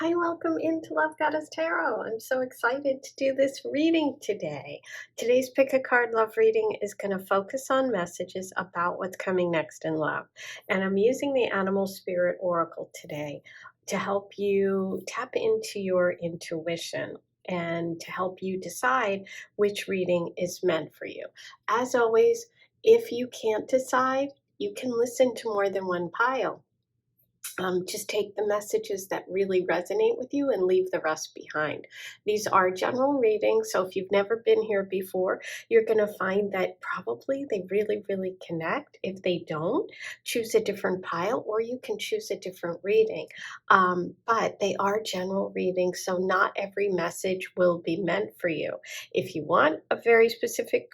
Hi, welcome into Love Goddess Tarot. I'm so excited to do this reading today. Today's Pick a Card Love reading is going to focus on messages about what's coming next in love. And I'm using the Animal Spirit Oracle today to help you tap into your intuition and to help you decide which reading is meant for you. As always, if you can't decide, you can listen to more than one pile. Just take the messages that really resonate with you and leave the rest behind. These are general readings, so if you've never been here before, you're going to find that probably they really connect. If they don't, choose a different pile or you can choose a different reading. But they are general readings, so not every message will be meant for you. If you want a very specific,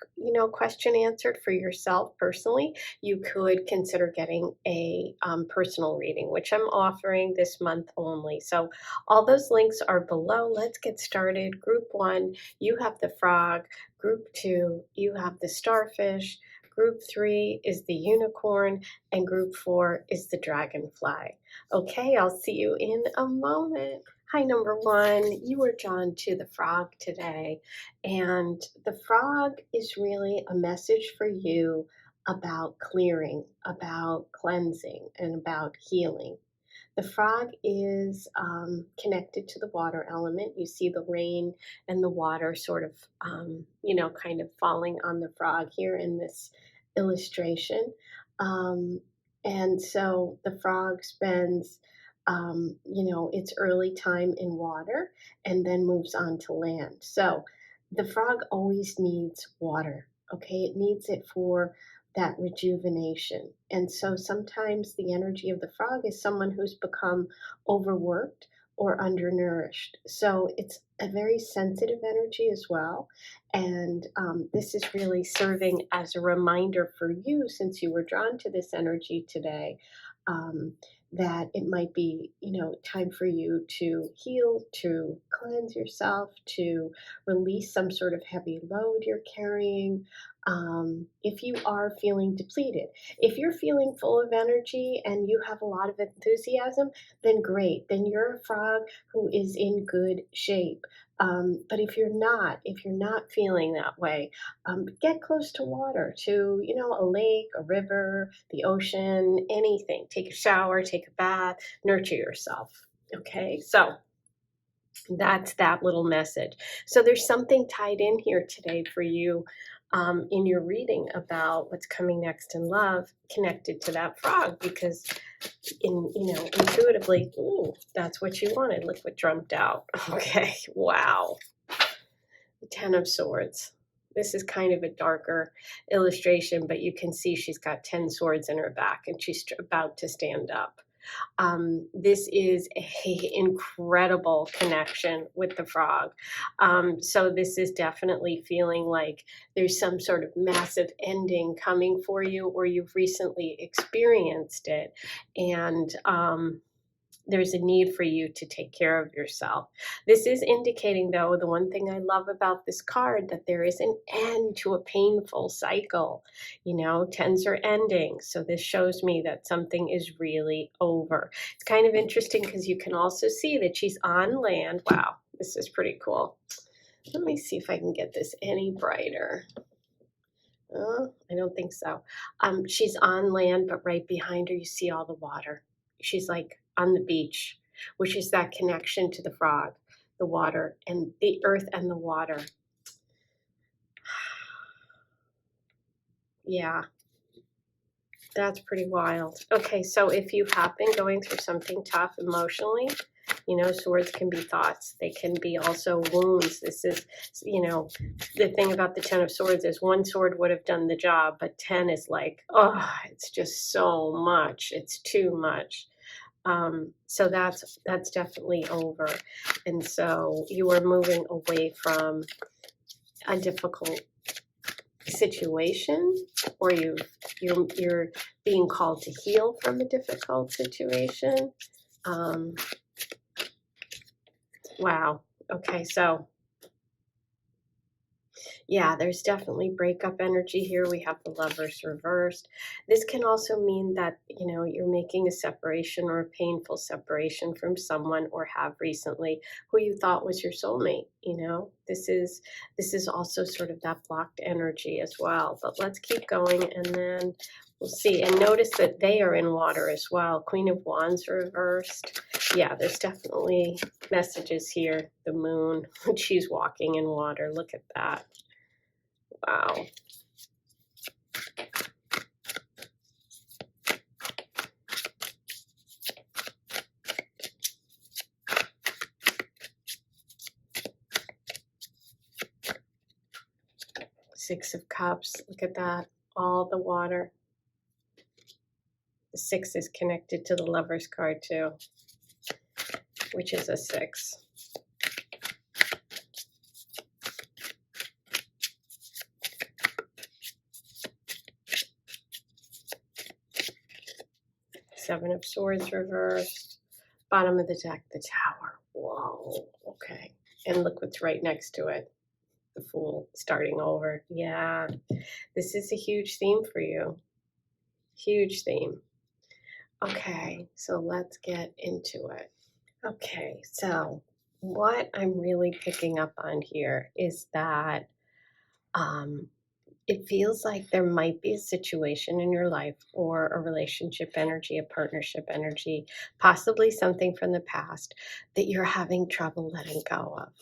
question answered for yourself personally, you could consider getting a personal reading, which I'm offering this month only. So all those links are below. Let's get started. Group 1, you have the frog. Group 2, you have the starfish. Group 3 is the unicorn, and group 4 is the dragonfly. Okay, I'll see you in a moment. Hi, number 1, you were drawn to the frog today, and the frog is really a message for you about clearing, about cleansing, and about healing. The frog is connected to the water element. You see the rain and the water sort of, kind of falling on the frog here in this illustration. And so the frog spends, its early time in water and then moves on to land. So the frog always needs water. Okay, it needs it for that rejuvenation. And so sometimes the energy of the frog is someone who's become overworked or undernourished. So it's a very sensitive energy as well. And this is really serving as a reminder for you, since you were drawn to this energy today, that it might be, time for you to heal, to cleanse yourself, to release some sort of heavy load you're carrying. If you are feeling depleted, if you're feeling full of energy and you have a lot of enthusiasm, then great. Then you're a frog who is in good shape. But if you're not feeling that way, get close to water, to, a lake, a river, the ocean, anything. Take a shower, take a bath, nurture yourself. Okay, so that's that little message. So there's something tied in here today for you in your reading about what's coming next in love, connected to that frog, because intuitively, ooh, that's what you wanted. Look what jumped out. Okay, wow. The 10 of Swords. This is kind of a darker illustration, but you can see she's got 10 swords in her back and she's about to stand up. This is an incredible connection with the frog. So this is definitely feeling like there's some sort of massive ending coming for you, or you've recently experienced it. And there's a need for you to take care of yourself. This is indicating, though, the one thing I love about this card, that there is an end to a painful cycle. Tens are ending. So this shows me that something is really over. It's kind of interesting because you can also see that she's on land. Wow, this is pretty cool. Let me see if I can get this any brighter. I don't think so. She's on land, but right behind her, you see all the water. She's like on the beach, which is that connection to the frog, the water, and the earth and the water. Yeah, that's pretty wild. Okay, so if you have been going through something tough emotionally, swords can be thoughts. They can be also wounds. This is, the thing about the 10 of Swords is one sword would have done the job, but 10 is like, oh, it's just so much. It's too much. So that's definitely over. And so you are moving away from a difficult situation, or you're being called to heal from a difficult situation. Wow. Okay, so Yeah, there's definitely breakup energy here. We have the lovers reversed. This can also mean that, you're making a separation or a painful separation from someone or have recently who you thought was your soulmate, This is also sort of that blocked energy as well. But let's keep going and then we'll see. And notice that they are in water as well. Queen of Wands reversed. Yeah, there's definitely messages here. The moon, she's walking in water. Look at that. Wow. Six of Cups. Look at that. All the water. The six is connected to the Lover's card too, which is a six. Seven of Swords reversed. Bottom of the deck, the Tower. Whoa. Okay. And look what's right next to it. The Fool starting over. Yeah. This is a huge theme for you. Huge theme. Okay. So let's get into it. Okay. So what I'm really picking up on here is that it feels like there might be a situation in your life or a relationship energy, a partnership energy, possibly something from the past that you're having trouble letting go of.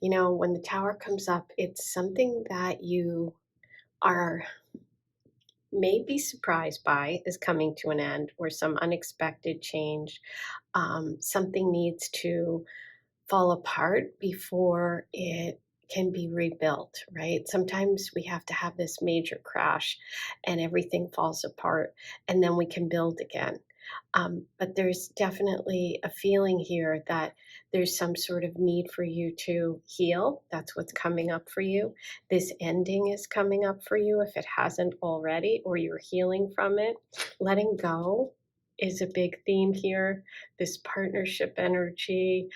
When the Tower comes up, it's something that you are maybe surprised by is coming to an end or some unexpected change. Something needs to fall apart before it can be rebuilt, right? Sometimes we have to have this major crash and everything falls apart and then we can build again. But there's definitely a feeling here that there's some sort of need for you to heal. That's what's coming up for you. This ending is coming up for you if it hasn't already, or you're healing from it. Letting go is a big theme here. This partnership energy,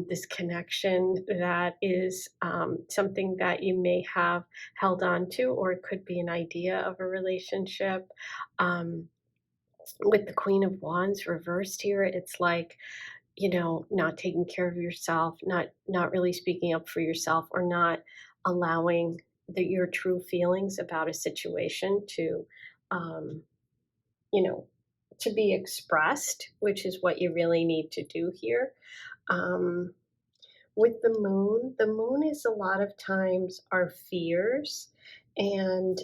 this connection that is something that you may have held on to, or it could be an idea of a relationship. With the Queen of Wands reversed here, it's like, not taking care of yourself, not really speaking up for yourself, or not allowing your true feelings about a situation to, um, you know, to be expressed, which is what you really need to do here. Um, with the moon is a lot of times our fears, and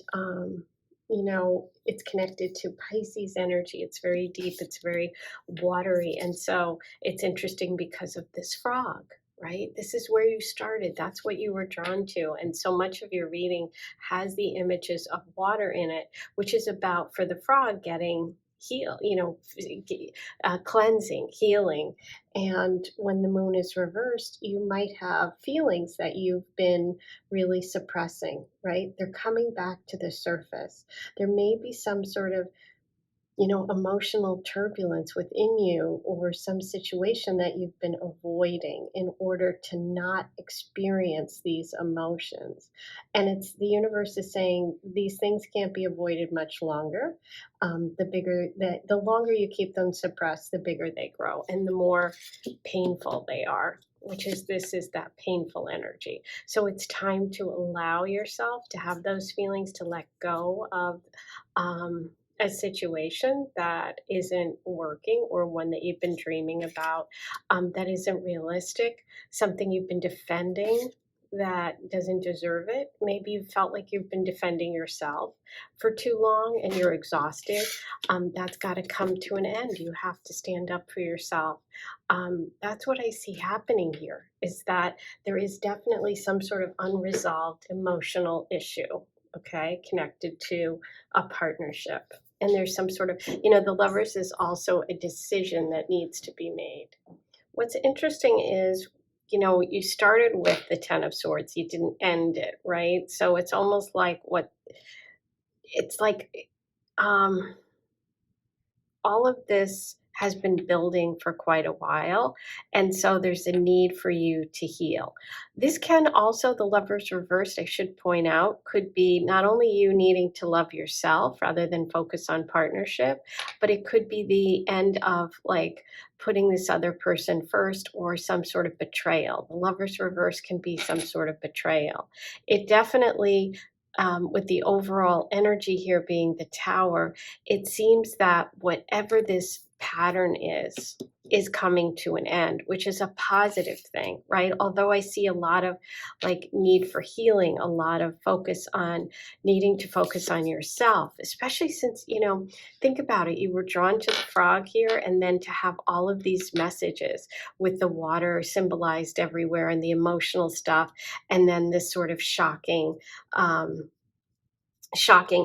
it's connected to Pisces energy. It's very deep, it's very watery, and so it's interesting because of this frog, right? This is where you started, that's what you were drawn to, and so much of your reading has the images of water in it, which is about, for the frog, getting cleansing, healing. And when the moon is reversed, you might have feelings that you've been really suppressing, right? They're coming back to the surface. There may be some sort of emotional turbulence within you, or some situation that you've been avoiding in order to not experience these emotions. And it's the universe is saying these things can't be avoided much longer. The longer you keep them suppressed, the bigger they grow and the more painful they are. This is that painful energy. So it's time to allow yourself to have those feelings, to let go of a situation that isn't working, or one that you've been dreaming about that isn't realistic, something you've been defending that doesn't deserve it. Maybe you felt like you've been defending yourself for too long and you're exhausted. That's got to come to an end. You have to stand up for yourself. That's what I see happening here, is that there is definitely some sort of unresolved emotional issue, okay, connected to a partnership. And there's some sort of, the Lovers is also a decision that needs to be made. What's interesting is, you started with the Ten of Swords, you didn't end it, right? So it's almost like it's like all of this has been building for quite a while. And so there's a need for you to heal. This can also, the Lovers reversed, I should point out, could be not only you needing to love yourself rather than focus on partnership, but it could be the end of like putting this other person first, or some sort of betrayal. The Lovers reverse can be some sort of betrayal. It definitely, with the overall energy here being the Tower, it seems that whatever this pattern is coming to an end, which is a positive thing, right? Although I see a lot of like need for healing, a lot of focus on needing to focus on yourself, especially since, you know, think about it, you were drawn to the frog here, and then to have all of these messages with the water symbolized everywhere and the emotional stuff, and then this sort of shocking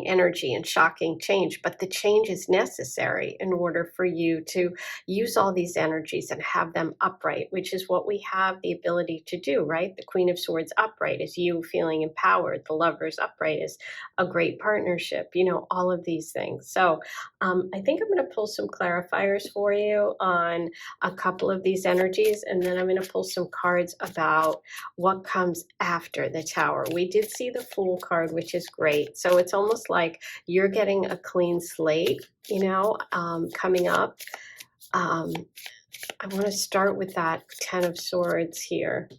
energy and shocking change. But the change is necessary in order for you to use all these energies and have them upright, which is what we have the ability to do, right? The Queen of Swords upright is you feeling empowered. The Lovers upright is a great partnership, you know, all of these things. So I think I'm going to pull some clarifiers for you on a couple of these energies, and then I'm going to pull some cards about what comes after the Tower. We did see the Fool card, which is great. So it's almost like you're getting a clean slate, you know, coming up. I want to start with that Ten of Swords here.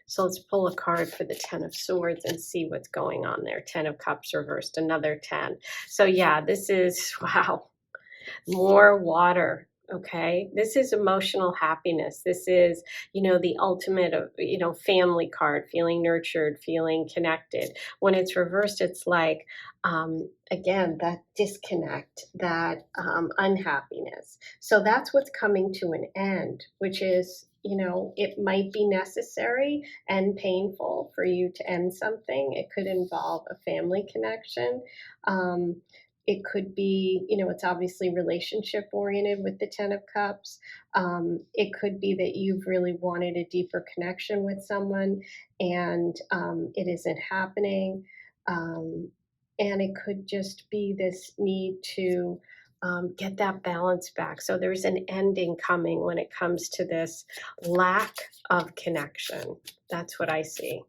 So let's pull a card for the Ten of Swords and see what's going on there. Ten of Cups reversed, another 10. So yeah, this is, wow, more water. Okay, this is emotional happiness. This is, you know, the ultimate of, you know, family card, feeling nurtured, feeling connected. When it's reversed, it's like, again, that disconnect, that unhappiness. So that's what's coming to an end, which is, you know, it might be necessary and painful for you to end something. It could involve a family connection. It could be, you know, it's obviously relationship oriented with the Ten of Cups. It could be that you've really wanted a deeper connection with someone, and it isn't happening. And it could just be this need to get that balance back. So there's an ending coming when it comes to this lack of connection. That's what I see.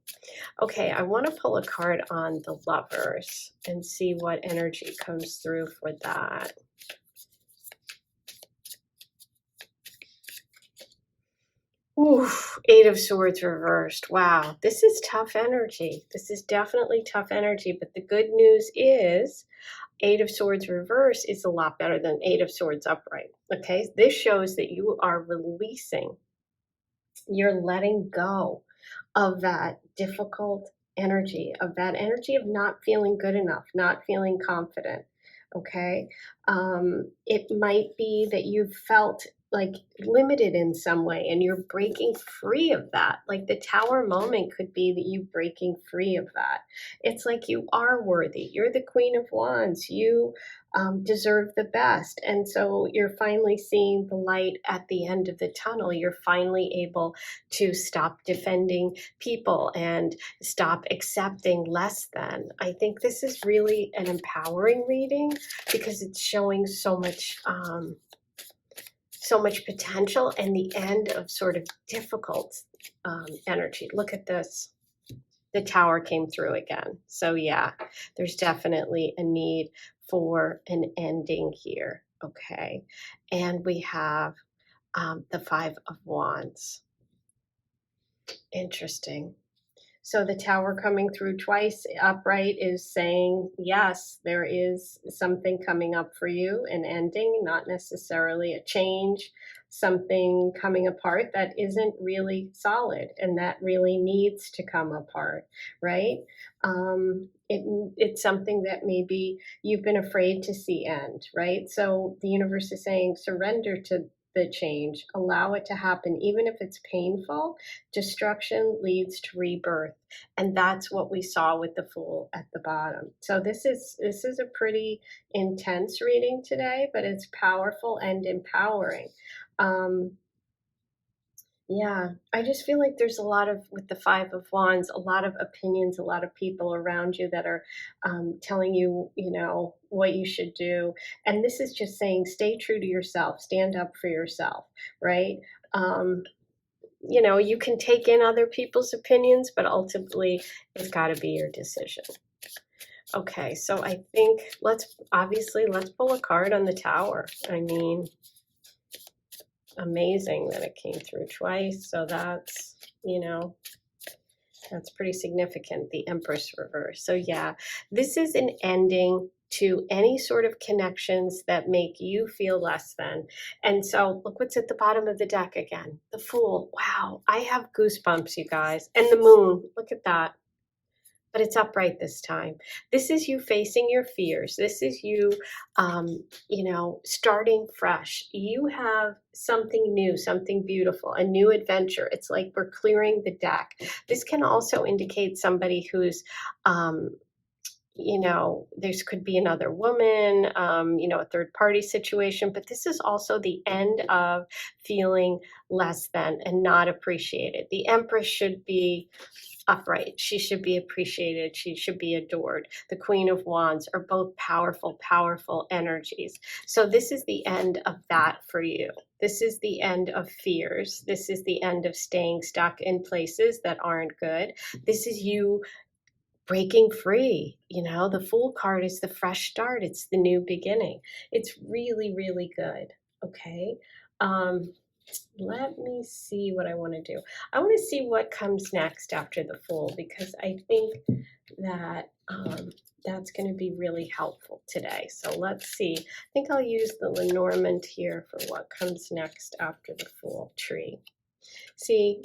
Okay, I want to pull a card on the Lovers and see what energy comes through for that. Oof, Eight of Swords reversed. Wow, this is tough energy. This is definitely tough energy, but the good news is Eight of Swords reverse is a lot better than Eight of Swords upright. Okay, this shows that you are releasing, you're letting go of that difficult energy, of that energy of not feeling good enough, not feeling confident. Okay. It might be that you've felt like limited in some way and you're breaking free of that. Like the Tower moment could be that you breaking free of that. It's like you are worthy. You're the Queen of Wands. You deserve the best. And so you're finally seeing the light at the end of the tunnel. You're finally able to stop defending people and stop accepting less than. I think this is really an empowering reading because it's showing so much potential and the end of sort of difficult energy. Look at this. The Tower came through again. So yeah, there's definitely a need for an ending here. Okay. And we have the Five of Wands. Interesting. So the Tower coming through twice upright is saying, yes, there is something coming up for you, an ending, not necessarily a change, something coming apart that isn't really solid and that really needs to come apart, right? It's something that maybe you've been afraid to see end, right? So the universe is saying, surrender to the change, allow it to happen, even if it's painful. Destruction leads to rebirth, and that's what we saw with the Fool at the bottom. So this is a pretty intense reading today, but it's powerful and empowering. Yeah, I just feel like there's a lot of, with the Five of Wands, a lot of opinions, a lot of people around you that are telling you, you know, what you should do. And this is just saying, stay true to yourself, stand up for yourself, right? Um, you know, you can take in other people's opinions, but ultimately it's got to be your decision. Okay, so I think let's pull a card on the Tower. I mean, amazing that it came through twice. So that's, you know, that's pretty significant, the Empress reverse. So yeah, this is an ending to any sort of connections that make you feel less than. And so look what's at the bottom of the deck again. The Fool. Wow, I have goosebumps, you guys. And the Moon. Look at that. But it's upright this time. This is you facing your fears. This is you, you know, starting fresh. You have something new, something beautiful, a new adventure. It's like we're clearing the deck. This can also indicate somebody who's, you know, this could be another woman, you know, a third party situation, but this is also the end of feeling less than and not appreciated. The Empress should be upright. She should be appreciated. She should be adored. The Queen of Wands are both powerful, powerful energies. So this is the end of that for you. This is the end of fears. This is the end of staying stuck in places that aren't good. This is you breaking free. You know, the Fool card is the fresh start. It's the new beginning. It's really, really good. Okay. Um, let me see what I want to do. I want to see what comes next after the Fool, because I think that that's going to be really helpful today. So let's see. I think I'll use the Lenormand here for what comes next after the Fool tree. See,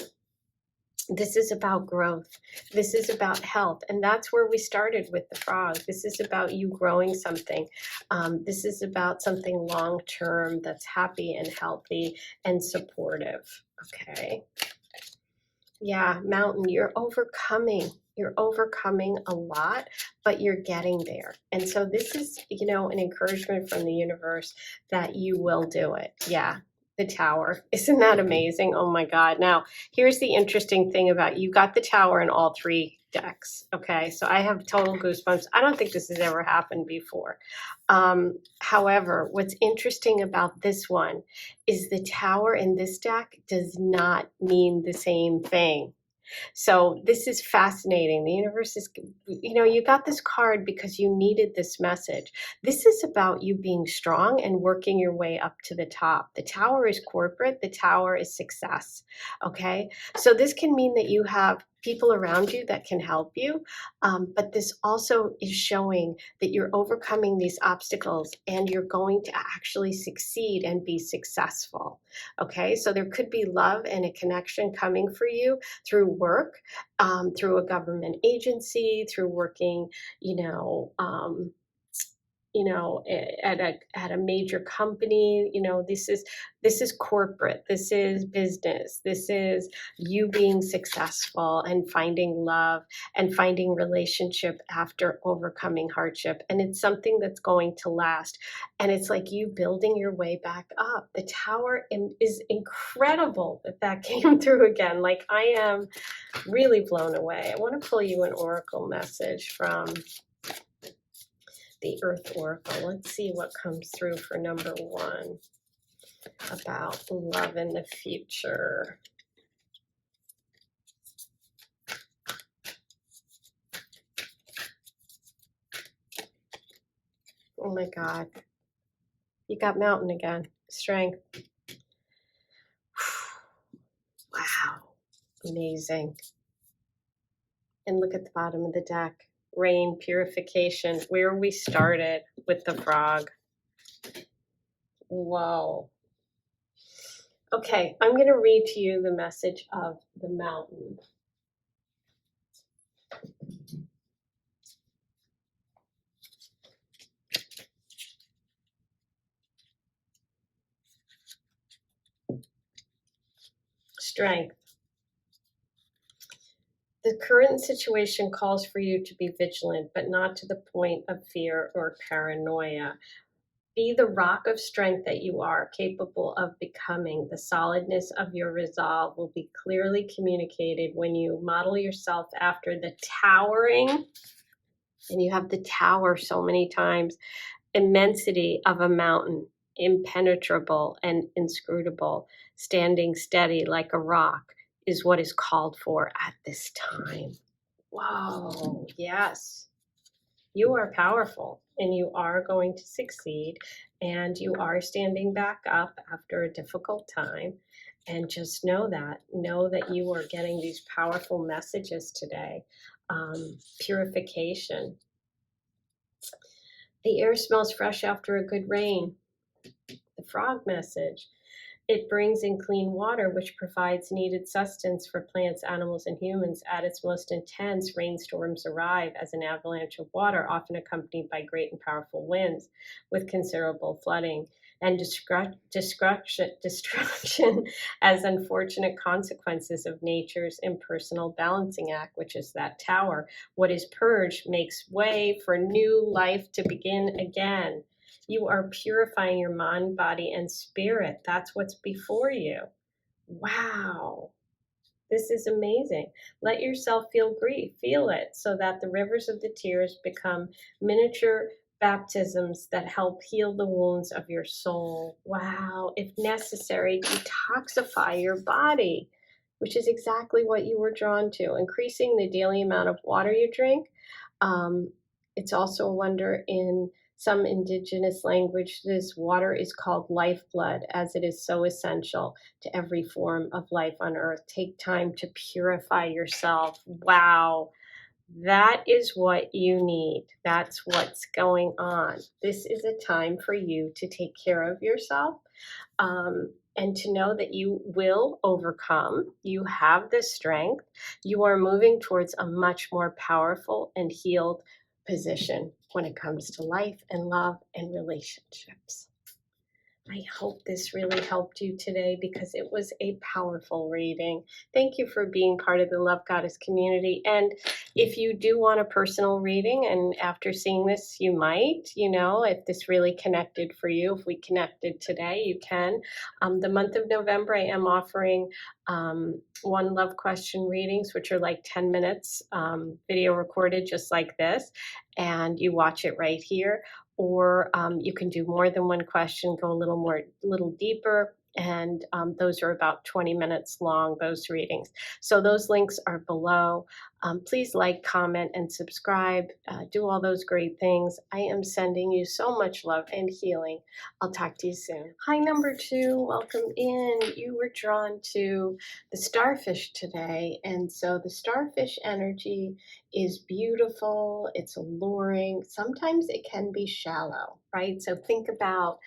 this is about growth. This is about health. And that's where we started with the frog. This is about you growing something. This is about something long-term that's happy and healthy and supportive. Okay. Yeah, Mountain, you're overcoming. You're overcoming a lot, but you're getting there. And so this is, you know, an encouragement from the universe that you will do it. Yeah, the Tower. Isn't that amazing? Oh my God. Now, here's the interesting thing about you got the Tower in all three decks. Okay, so I have total goosebumps. I don't think this has ever happened before. However, what's interesting about this one is the Tower in this deck does not mean the same thing. So this is fascinating. The universe is, you know, you got this card because you needed this message. This is about you being strong and working your way up to the top. The Tower is corporate. The Tower is success. Okay. So this can mean that you have people around you that can help you. But this also is showing that you're overcoming these obstacles and you're going to actually succeed and be successful. Okay. So there could be love and a connection coming for you through work, through a government agency, through working, you know, at a major company. You know, this is corporate. This is business. This is you being successful and finding love and finding relationship after overcoming hardship. And it's something that's going to last. And it's like you building your way back up. The Tower is incredible that came through again. Like, I am really blown away. I want to pull you an oracle message from the Earth Oracle. Let's see what comes through for number one about love in the future. Oh my God. You got Mountain again. Strength. Wow. Amazing. And look at the bottom of the deck. Rain, purification, where we started with the frog. Whoa. Okay, I'm going to read to you the message of the Mountain. Strength. The current situation calls for you to be vigilant, but not to the point of fear or paranoia. Be the rock of strength that you are capable of becoming. The solidness of your resolve will be clearly communicated when you model yourself after the towering, and you have the tower so many times, immensity of a mountain, impenetrable and inscrutable, standing steady like a rock is what is called for at this time. Whoa, yes. You are powerful and you are going to succeed, and you are standing back up after a difficult time. And just know that you are getting these powerful messages today. Purification. The air smells fresh after a good rain. The frog message. It brings in clean water, which provides needed sustenance for plants, animals, and humans. At its most intense, rainstorms arrive as an avalanche of water, often accompanied by great and powerful winds with considerable flooding and destruction as unfortunate consequences of nature's impersonal balancing act, which is that tower. What is purged makes way for new life to begin again. You are purifying your mind, body, and spirit. That's what's before you. Wow. This is amazing. Let yourself feel grief. Feel it so that the rivers of the tears become miniature baptisms that help heal the wounds of your soul. Wow. If necessary, detoxify your body, which is exactly what you were drawn to. Increasing the daily amount of water you drink. It's also a wonder in some indigenous languages, water is called lifeblood, as it is so essential to every form of life on earth. Take time to purify yourself. Wow. That is what you need. That's what's going on. This is a time for you to take care of yourself, and to know that you will overcome. You have the strength. You are moving towards a much more powerful and healed position when it comes to life and love and relationships. I hope this really helped you today because it was a powerful reading. Thank you for being part of the Love Goddess community. And if you do want a personal reading, and after seeing this, you might, if this really connected for you, if we connected today, you can. The month of November, I am offering one love question readings, which are like 10 minutes, video recorded just like this, and you watch it right here. Or you can do more than one question, go a little deeper, and those are about 20 minutes long, those readings. So those links are below. Please like, comment, and subscribe. Do all those great things. I am sending you so much love and healing. I'll talk to you soon. Hi, number 2. Welcome in. You were drawn to the starfish today. And so the starfish energy is beautiful. It's alluring. Sometimes it can be shallow, right? So think about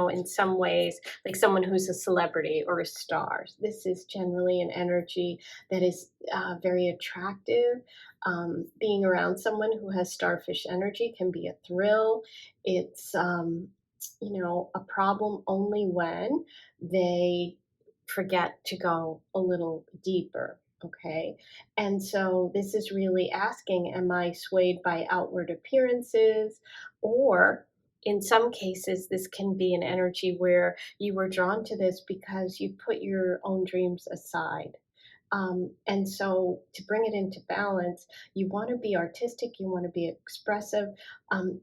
in some ways, like someone who's a celebrity or a star. This is generally an energy that is very attractive. Being around someone who has starfish energy can be a thrill. It's, a problem only when they forget to go a little deeper. Okay. And so this is really asking, am I swayed by outward appearances? Or in some cases, this can be an energy where you were drawn to this because you put your own dreams aside. And so to bring it into balance, you want to be artistic, you want to be expressive,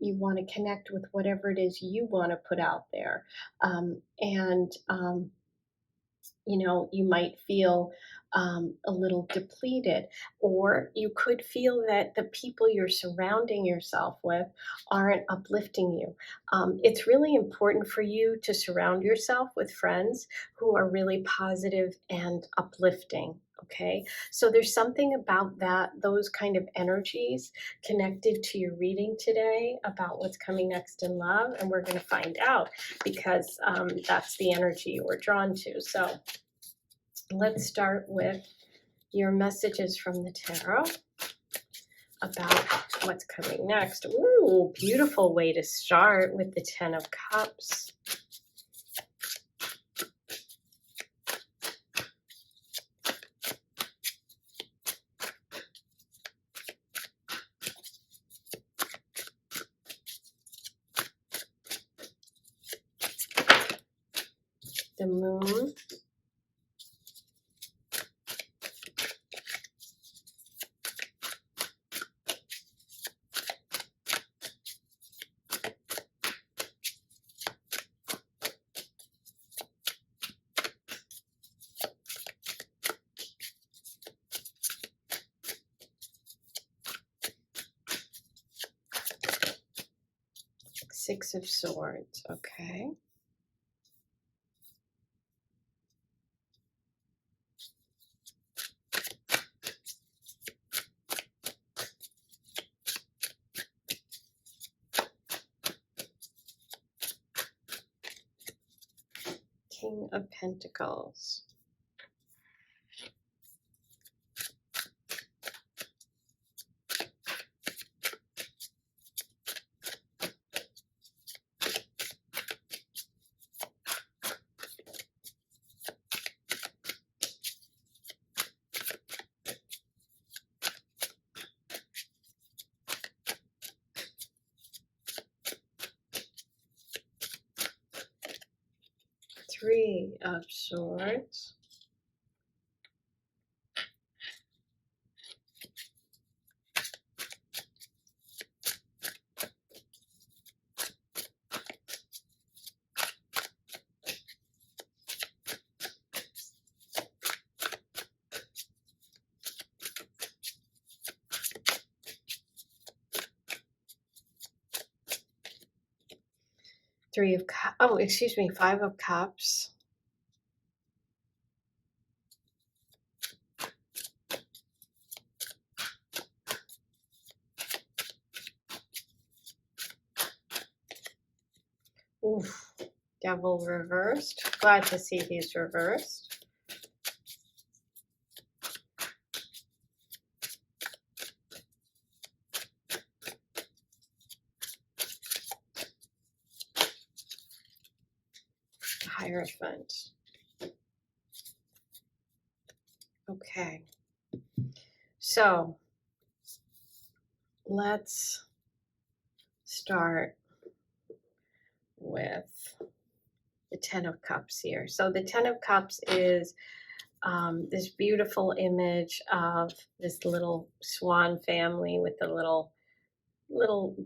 you want to connect with whatever it is you want to put out there. You might feel a little depleted, or you could feel that the people you're surrounding yourself with aren't uplifting you. It's really important for you to surround yourself with friends who are really positive and uplifting. Okay, so there's something about those kind of energies connected to your reading today about what's coming next in love, and we're going to find out because that's the energy you were drawn to. So let's start with your messages from the tarot about what's coming next. Ooh, beautiful way to start with the 10 of Cups. the Moon, Six of Swords, okay. King of Pentacles. Three of Swords. Five of Cups. Oof, Devil reversed. Glad to see these reversed. Hierophant. Okay, so let's start with the Ten of Cups here. So the Ten of Cups is this beautiful image of this little swan family with the little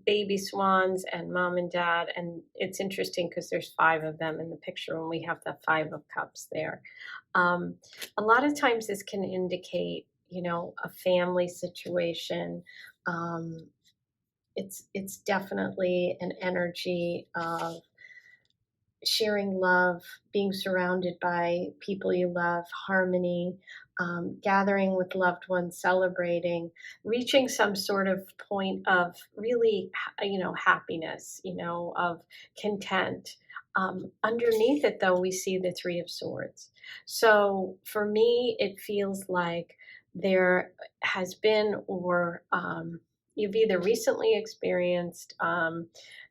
baby swans and mom and dad. And it's interesting because there's five of them in the picture and we have the Five of Cups there. A lot of times this can indicate, you know, a family situation. It's definitely an energy of sharing love, being surrounded by people you love, harmony, gathering with loved ones, celebrating, reaching some sort of point of really, you know, happiness, you know, of content. Underneath it, though, we see the Three of Swords. So for me, it feels like there has been, or you've either recently experienced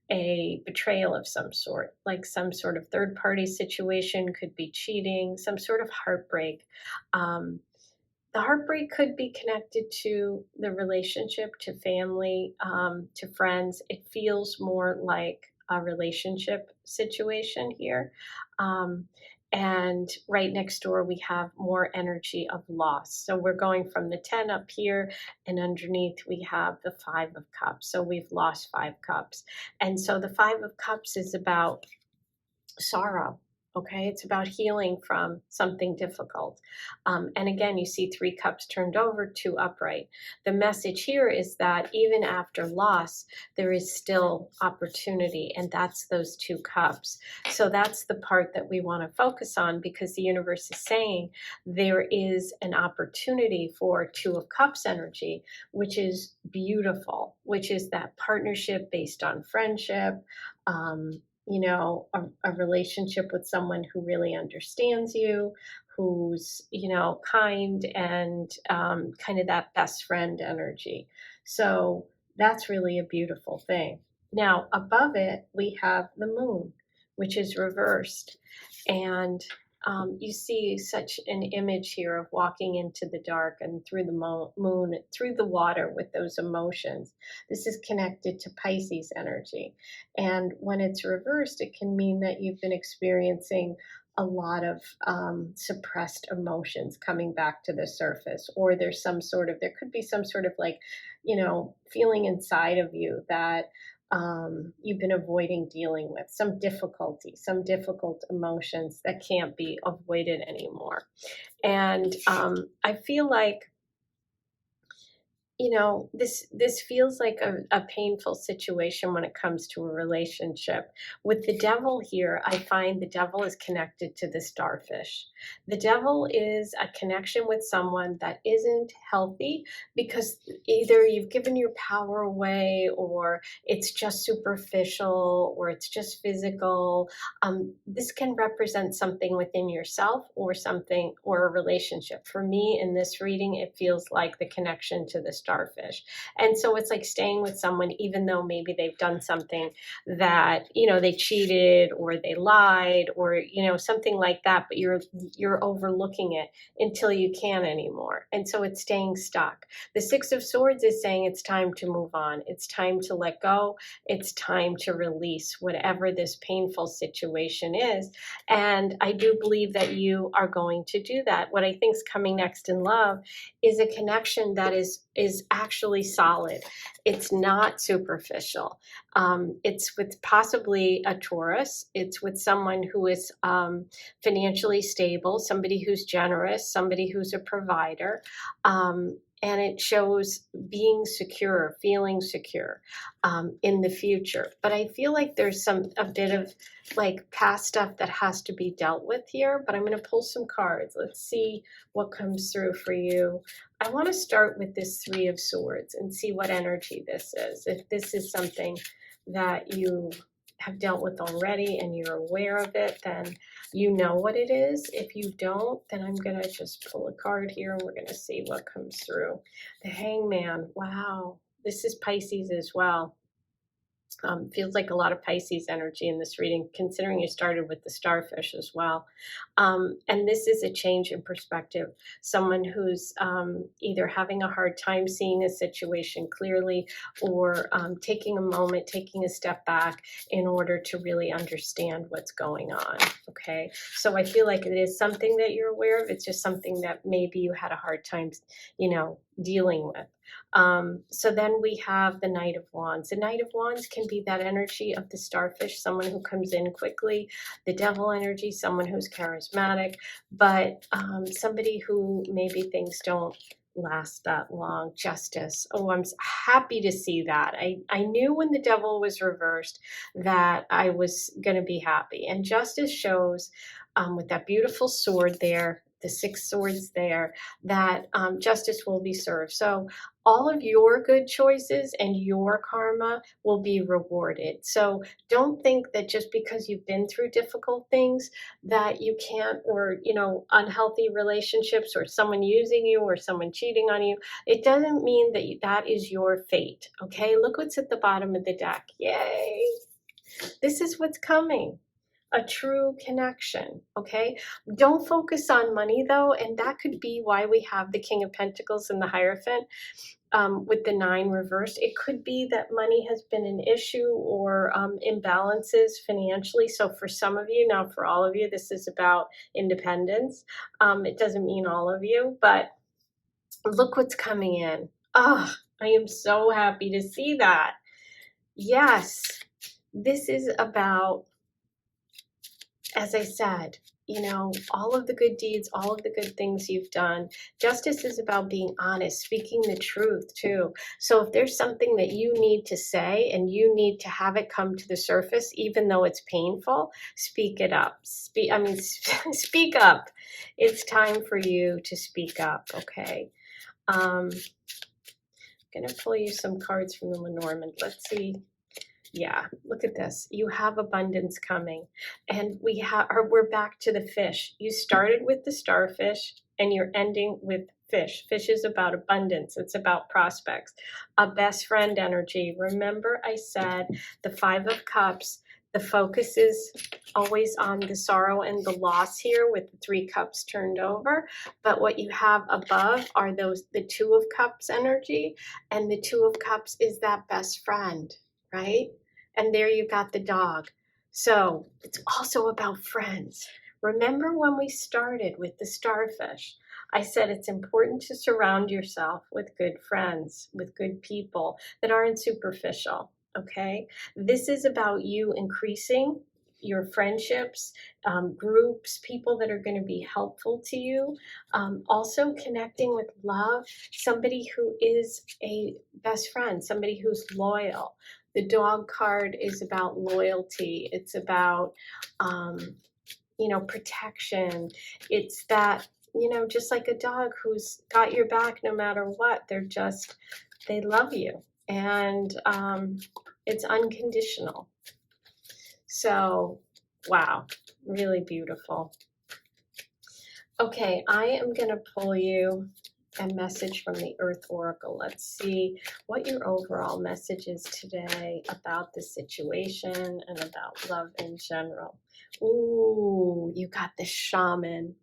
a betrayal of some sort, like some sort of third party situation, could be cheating, some sort of heartbreak. The heartbreak could be connected to the relationship, to family, to friends. It feels more like a relationship situation here. And right next door, we have more energy of loss. So we're going from the 10 up here, and underneath we have the Five of Cups. So we've lost 5 cups. And so the Five of Cups is about sorrow. Okay, it's about healing from something difficult. And again, you see 3 cups turned over, 2 upright. The message here is that even after loss, there is still opportunity, and that's those 2 cups. So that's the part that we want to focus on, because the universe is saying there is an opportunity for 2 of Cups energy, which is beautiful, which is that partnership based on friendship, you know, a relationship with someone who really understands you, who's, you know, kind, and kind of that best friend energy. So that's really a beautiful thing. Now, above it, we have the Moon, which is reversed. And you see such an image here of walking into the dark and through the moon, through the water with those emotions. This is connected to Pisces energy. And when it's reversed, it can mean that you've been experiencing a lot of suppressed emotions coming back to the surface, or there could be some sort of like, feeling inside of you that you've been avoiding dealing with, some difficulty, some difficult emotions that can't be avoided anymore. And I feel like, this feels like a painful situation when it comes to a relationship. With the devil here, I find the devil is connected to the starfish. The devil is a connection with someone that isn't healthy, because either you've given your power away, or it's just superficial, or it's just physical. This can represent something within yourself, or something, or a relationship. For me, in this reading, it feels like the connection to the starfish. And so it's like staying with someone, even though maybe they've done something that, they cheated, or they lied, or, something like that, but you're overlooking it until you can't anymore. And so it's staying stuck. The Six of Swords is saying it's time to move on. It's time to let go. It's time to release whatever this painful situation is. And I do believe that you are going to do that. What I think is coming next in love is a connection that is actually solid. It's not superficial. It's with possibly a Taurus. It's with someone who is financially stable, somebody who's generous, somebody who's a provider. And it shows being secure, feeling secure in the future. But I feel like there's a bit of like past stuff that has to be dealt with here. But I'm going to pull some cards. Let's see what comes through for you. I want to start with this Three of Swords and see what energy this is. If this is something that you have dealt with already and you're aware of it, then you know what it is. If you don't, then I'm going to just pull a card here and we're going to see what comes through. The Hangman. Wow. This is Pisces as well. Feels like a lot of Pisces energy in this reading, considering you started with the starfish as well. And this is a change in perspective. Someone who's either having a hard time seeing a situation clearly, or taking a moment, taking a step back in order to really understand what's going on. Okay, so I feel like it is something that you're aware of. It's just something that maybe you had a hard time, dealing with. So then we have the Knight of Wands. The Knight of Wands can be that energy of the starfish, someone who comes in quickly. The Devil energy, someone who's charismatic, but somebody who maybe things don't last that long. Justice. Oh, I'm happy to see that. I knew when the Devil was reversed that I was going to be happy. And Justice shows with that beautiful sword there, the Six Swords there, that justice will be served. So all of your good choices and your karma will be rewarded. So don't think that just because you've been through difficult things that you can't, or, unhealthy relationships, or someone using you, or someone cheating on you, it doesn't mean that that is your fate. Okay, look what's at the bottom of the deck. Yay! This is what's coming. A true connection. Okay, don't focus on money though, and that could be why we have the King of Pentacles and the Hierophant with the 9 reversed. It could be that money has been an issue, or imbalances financially. So for some of you, not for all of you, this is about independence. It doesn't mean all of you, but look what's coming in. Oh, I am so happy to see that. Yes, this is about, as I said, all of the good deeds, all of the good things you've done. Justice is about being honest, speaking the truth too. So if there's something that you need to say and you need to have it come to the surface, even though it's painful, speak it up. Speak up. It's time for you to speak up, okay? I'm going to pull you some cards from the Lenormand. Let's see. Yeah, look at this. You have abundance coming, and we're back to the fish. You started with the starfish and you're ending with fish. Fish is about abundance. It's about prospects. A best friend energy. Remember I said the 5 of Cups, the focus is always on the sorrow and the loss here with the 3 cups turned over. But what you have above are the 2 of Cups energy, and the 2 of Cups is that best friend. Right? And there you got the dog. So it's also about friends, Remember when we started with the starfish? I said it's important to surround yourself with good friends, with good people that aren't superficial, okay? This is about you increasing your friendships, groups, people that are going to be helpful to you. Also connecting with love, somebody who is a best friend, somebody who's loyal. The dog card is about loyalty. It's about, protection. It's that, just like a dog who's got your back no matter what. They love you. And it's unconditional. So, wow, really beautiful. Okay, I am going to pull you a message from the Earth Oracle. Let's see what your overall message is today about the situation and about love in general. Ooh, you got the shaman.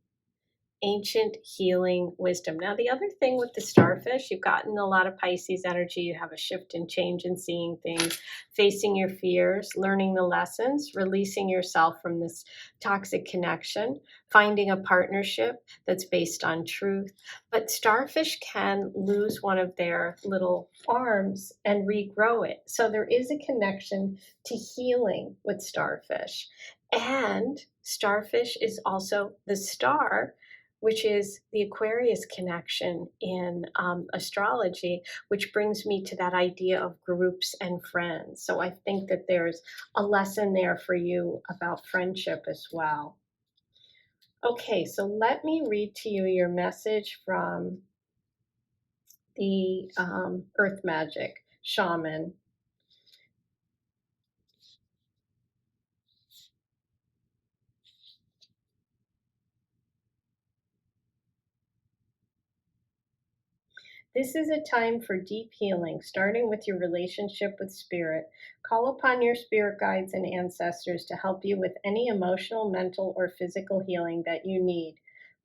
Ancient healing wisdom. Now, the other thing with the starfish, you've gotten a lot of Pisces energy. You have a shift and change in seeing things, facing your fears, learning the lessons, releasing yourself from this toxic connection, finding a partnership that's based on truth. But starfish can lose one of their little arms and regrow it. So there is a connection to healing with starfish. And starfish is also the star, which is the Aquarius connection in astrology, which brings me to that idea of groups and friends. So I think that there's a lesson there for you about friendship as well. Okay, so let me read to you your message from the Earth Magic Shaman. This is a time for deep healing, starting with your relationship with spirit. Call upon your spirit guides and ancestors to help you with any emotional, mental, or physical healing that you need.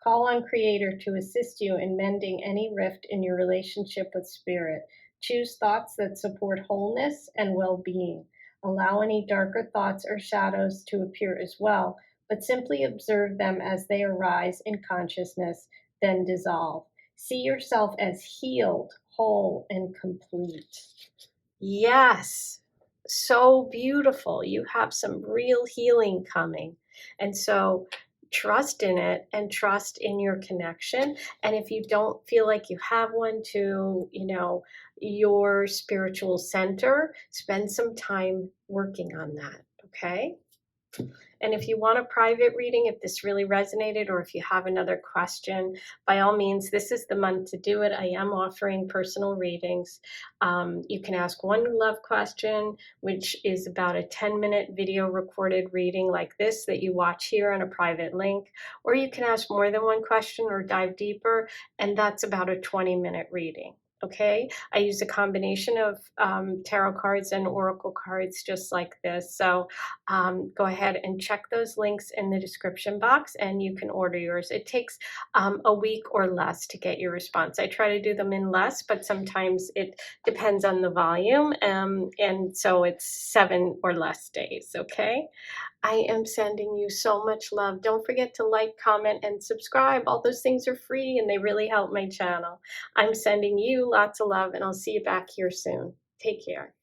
Call on Creator to assist you in mending any rift in your relationship with spirit. Choose thoughts that support wholeness and well-being. Allow any darker thoughts or shadows to appear as well, but simply observe them as they arise in consciousness, then dissolve. See yourself as healed, whole, and complete. Yes, so beautiful. You have some real healing coming. And so trust in it and trust in your connection. And if you don't feel like you have one, to, your spiritual center, spend some time working on that. Okay? And if you want a private reading, if this really resonated, or if you have another question, by all means, this is the month to do it. I am offering personal readings. You can ask one love question, which is about a 10-minute video recorded reading like this that you watch here on a private link. Or you can ask more than one question or dive deeper, and that's about a 20-minute reading. Okay, I use a combination of tarot cards and oracle cards just like this. So go ahead and check those links in the description box and you can order yours. It takes a week or less to get your response. I try to do them in less, but sometimes it depends on the volume. And so it's 7 or less days, okay? I am sending you so much love. Don't forget to like, comment, and subscribe. All those things are free and they really help my channel. I'm sending you lots of love and I'll see you back here soon. Take care.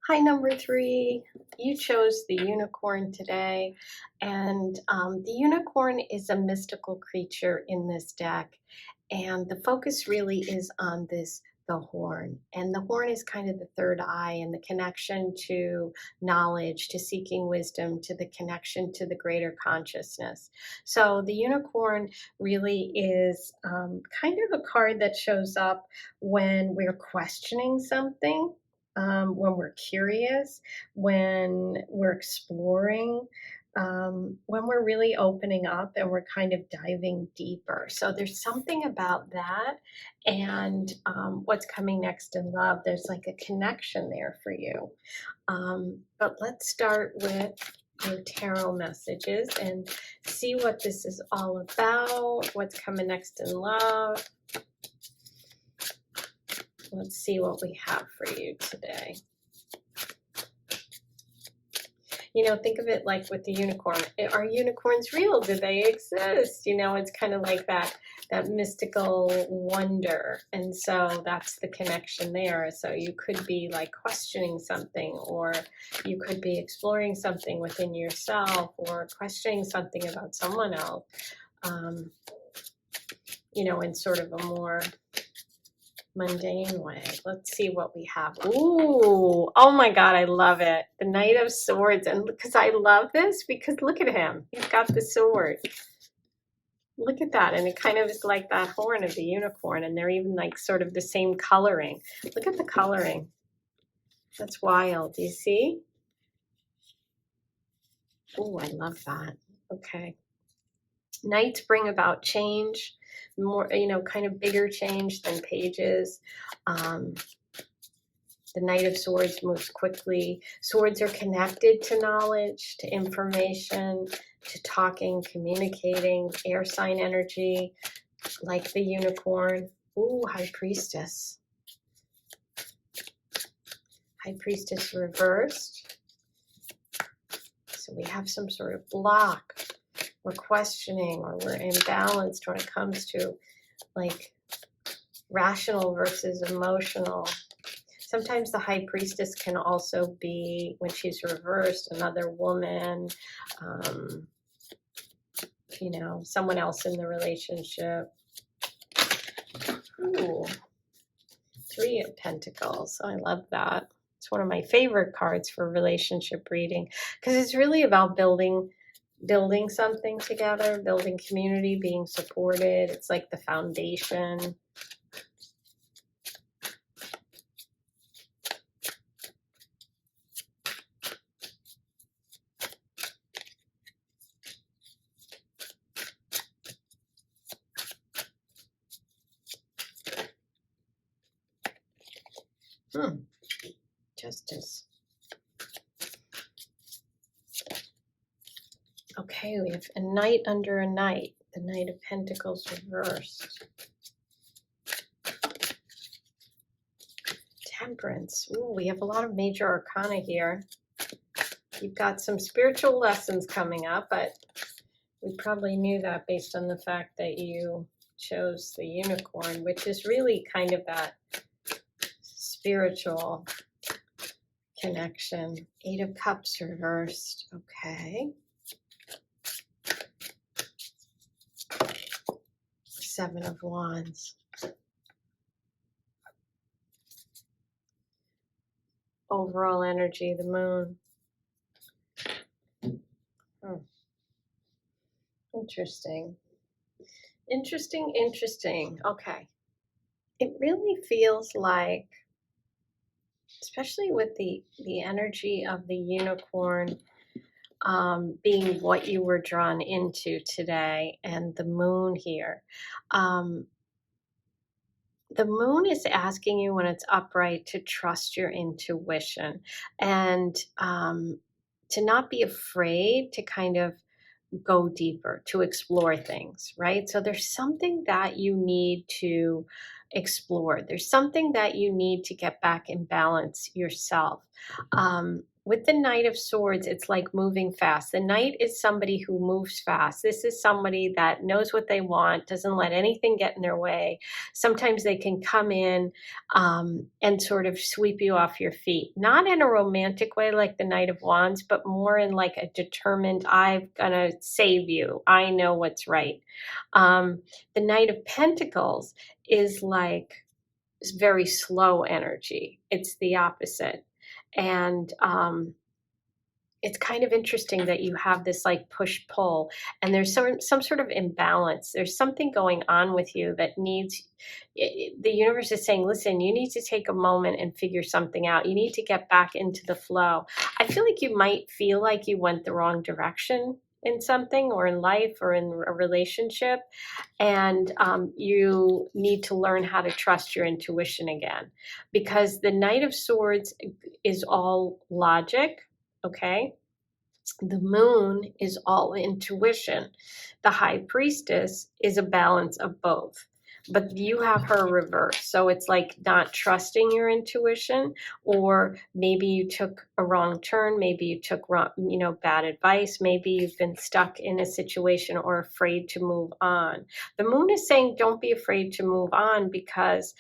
Hi, number 3. You chose the unicorn today. And the unicorn is a mystical creature in this deck. And the focus really is on the horn. And the horn is kind of the third eye and the connection to knowledge, to seeking wisdom, to the connection to the greater consciousness. So the unicorn really is kind of a card that shows up when we're questioning something. When we're curious, when we're exploring, when we're really opening up and we're kind of diving deeper. So there's something about that and what's coming next in love. There's like a connection there for you. But let's start with your tarot messages and see what this is all about, what's coming next in love. Let's see what we have for you today. You know, think of it like with the unicorn. Are unicorns real? Do they exist? You know, it's kind of like that mystical wonder. And so that's the connection there. So you could be like questioning something, or you could be exploring something within yourself, or questioning something about someone else, you know, in sort of a more mundane way. Let's see what we have. Ooh, oh my God, I love it. The Knight of Swords. And because I love this, because look at him. He's got the sword. Look at that. And it kind of is like that horn of the unicorn. And they're even like sort of the same coloring. Look at the coloring. That's wild. Do you see? Oh, I love that. Okay. Knights bring about change, more, you know, kind of bigger change than pages. The Knight of Swords moves quickly. Swords are connected to knowledge, to information, to talking, communicating, air sign energy, like the unicorn. Ooh, High Priestess. High Priestess reversed. So we have some sort of block. We're questioning, or we're imbalanced when it comes to like rational versus emotional. Sometimes the High Priestess can also be, when she's reversed, another woman, you know, someone else in the relationship. Ooh, Three of Pentacles. I love that. It's one of my favorite cards for relationship reading, because it's really about building something together, building community, being supported. It's like the foundation. Justice. Okay, we have a Knight under a Knight. The Knight of Pentacles reversed. Temperance. Ooh, we have a lot of major arcana here. You've got some spiritual lessons coming up, but we probably knew that based on the fact that you chose the unicorn, which is really kind of that spiritual connection. Eight of Cups reversed. Okay. Seven of Wands. Overall energy, the moon. Interesting. Interesting. Okay. It really feels like, especially with the energy of the unicorn being what you were drawn into today, and the moon here. The moon is asking you, when it's upright, to trust your intuition, and to not be afraid to kind of go deeper, to explore things, right? So there's something that you need to explore. There's something that you need to get back in balance yourself. With the Knight of Swords, it's like moving fast. The Knight is somebody who moves fast. This is somebody that knows what they want, doesn't let anything get in their way. Sometimes they can come in and sort of sweep you off your feet. Not in a romantic way like the Knight of Wands, but more in like a determined, I'm gonna save you. I know what's right. The Knight of Pentacles is like very slow energy. It's the opposite. And it's kind of interesting that you have this like push-pull, and there's some sort of imbalance. There's something going on with you that needs, the universe is saying, listen, you need to take a moment and figure something out. You need to get back into the flow. I feel like you might feel like you went the wrong direction in something, or in life, or in a relationship, and you need to learn how to trust your intuition again, because the Knight of Swords is all logic, okay? The moon is all intuition. The High Priestess is a balance of both. but you have her reversed. So it's like not trusting your intuition, or maybe you took a wrong turn. Maybe you took wrong, bad advice. Maybe you've been stuck in a situation or afraid to move on. The moon is saying don't be afraid to move on, because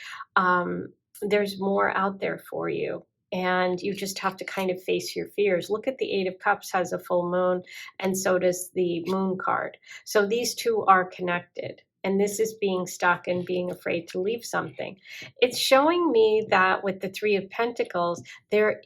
there's more out there for you. And you just have to kind of face your fears. Look at the Eight of Cups has a full moon, and so does the Moon card. So these two are connected. And this is being stuck and being afraid to leave something. It's showing me that with the Three of Pentacles, there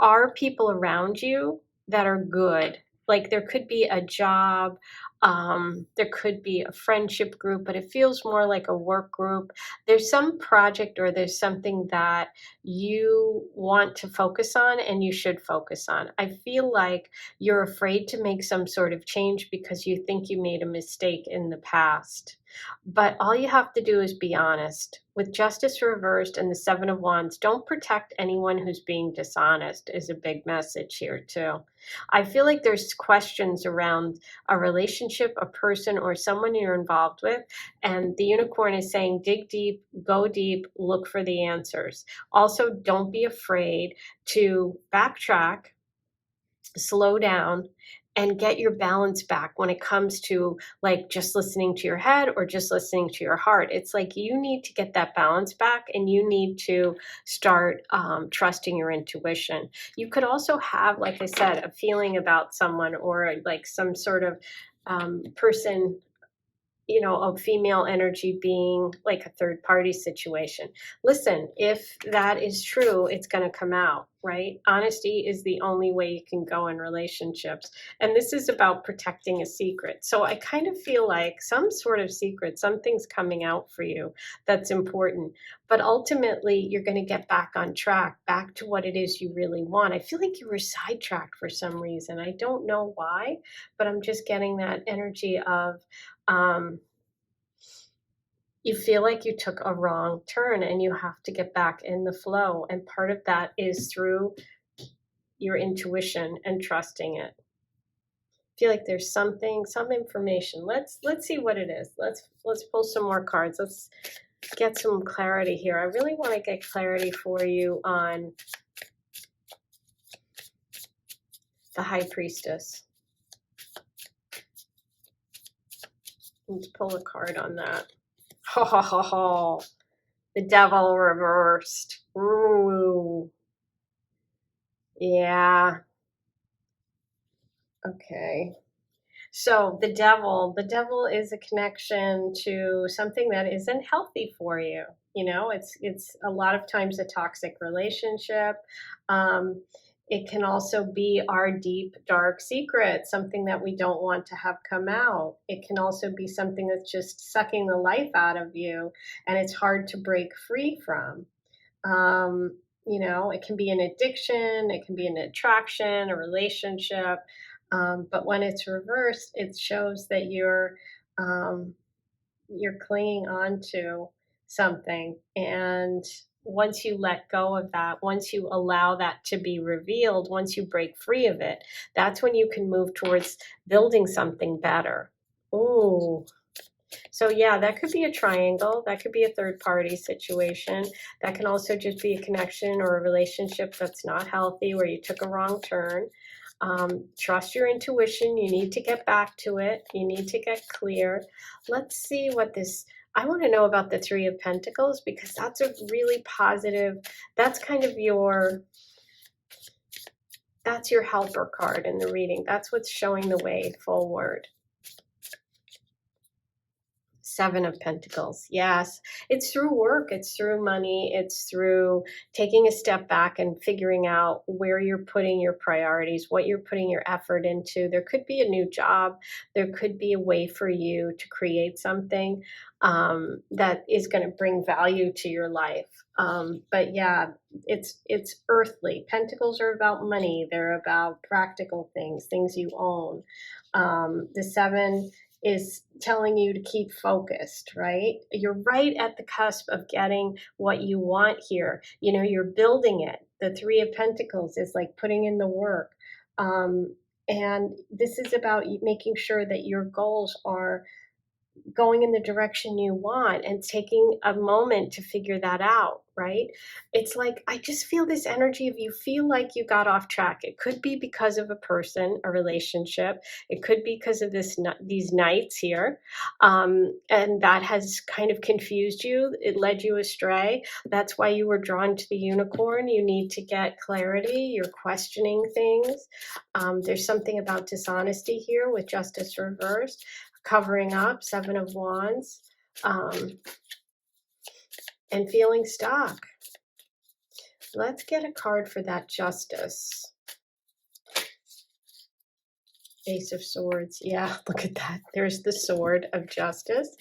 are people around you that are good. Like there could be a job, there could be a friendship group, but it feels more like a work group. There's some project or there's something that you want to focus on and you should focus on. I feel like you're afraid to make some sort of change because you think you made a mistake in the past. But all you have to do is be honest. With Justice reversed and the Seven of Wands, don't protect anyone who's being dishonest is a big message here too. I feel like there's questions around a relationship, a person, or someone you're involved with. And the unicorn is saying, dig deep, go deep, look for the answers. Also, don't be afraid to backtrack, slow down, and get your balance back when it comes to like just listening to your head or just listening to your heart. It's like you need to get that balance back, and you need to start trusting your intuition. You could also have, like I said, a feeling about someone, or like some sort of person, of female energy being like a third party situation. Listen, if that is true, it's going to come out, right? Honesty is the only way you can go in relationships. And this is about protecting a secret. So I kind of feel like some sort of secret, something's coming out for you that's important. But ultimately, you're going to get back on track, back to what it is you really want. I feel like you were sidetracked for some reason. I don't know why, but I'm just getting that energy of, you feel like you took a wrong turn and you have to get back in the flow. And part of that is through your intuition and trusting it. I feel like there's some information. Let's see what it is. Let's pull some more cards. Let's get some clarity here. I really want to get clarity for you on the High Priestess. Let's pull a card on that. Ho, ho, ho, ho. The Devil reversed. Ooh. Yeah. Okay. So the devil is a connection to something that isn't healthy for you. It's a lot of times a toxic relationship. It can also be our deep, dark secret, something that we don't want to have come out. It can also be something that's just sucking the life out of you, and it's hard to break free from. It can be an addiction, it can be an attraction, a relationship. But when it's reversed, it shows that you're clinging on to something. And once you let go of that, once you allow that to be revealed, once you break free of it, that's when you can move towards building something better. Ooh. So yeah, that could be a triangle. That could be a third party situation. That can also just be a connection or a relationship that's not healthy, where you took a wrong turn. Trust your intuition. You need to get back to it. You need to get clear. Let's see what this, I want to know about the Three of Pentacles, because that's a really positive, that's kind of that's your helper card in the reading. That's what's showing the way forward. Seven of Pentacles. Yes, it's through work, it's through money, it's through taking a step back and figuring out where you're putting your priorities, what you're putting your effort into. There could be a new job. There could be a way for you to create something that is going to bring value to your life. But yeah, it's earthly. Pentacles are about money. They're about practical things you own. The Seven is telling you to keep focused, right? You're right at the cusp of getting what you want here. You're building it. The Three of Pentacles is like putting in the work. And this is about making sure that your goals are going in the direction you want and taking a moment to figure that out, right? It's like, I just feel this energy of you feel like you got off track. It could be because of a person, a relationship. It could be because of these nights here. And that has kind of confused you. It led you astray. That's why you were drawn to the unicorn. You need to get clarity. You're questioning things. There's something about dishonesty here with justice reversed, covering up, Seven of Wands, and feeling stuck. Let's get a card for that justice. Ace of Swords. Yeah, look at that. There's the sword of justice.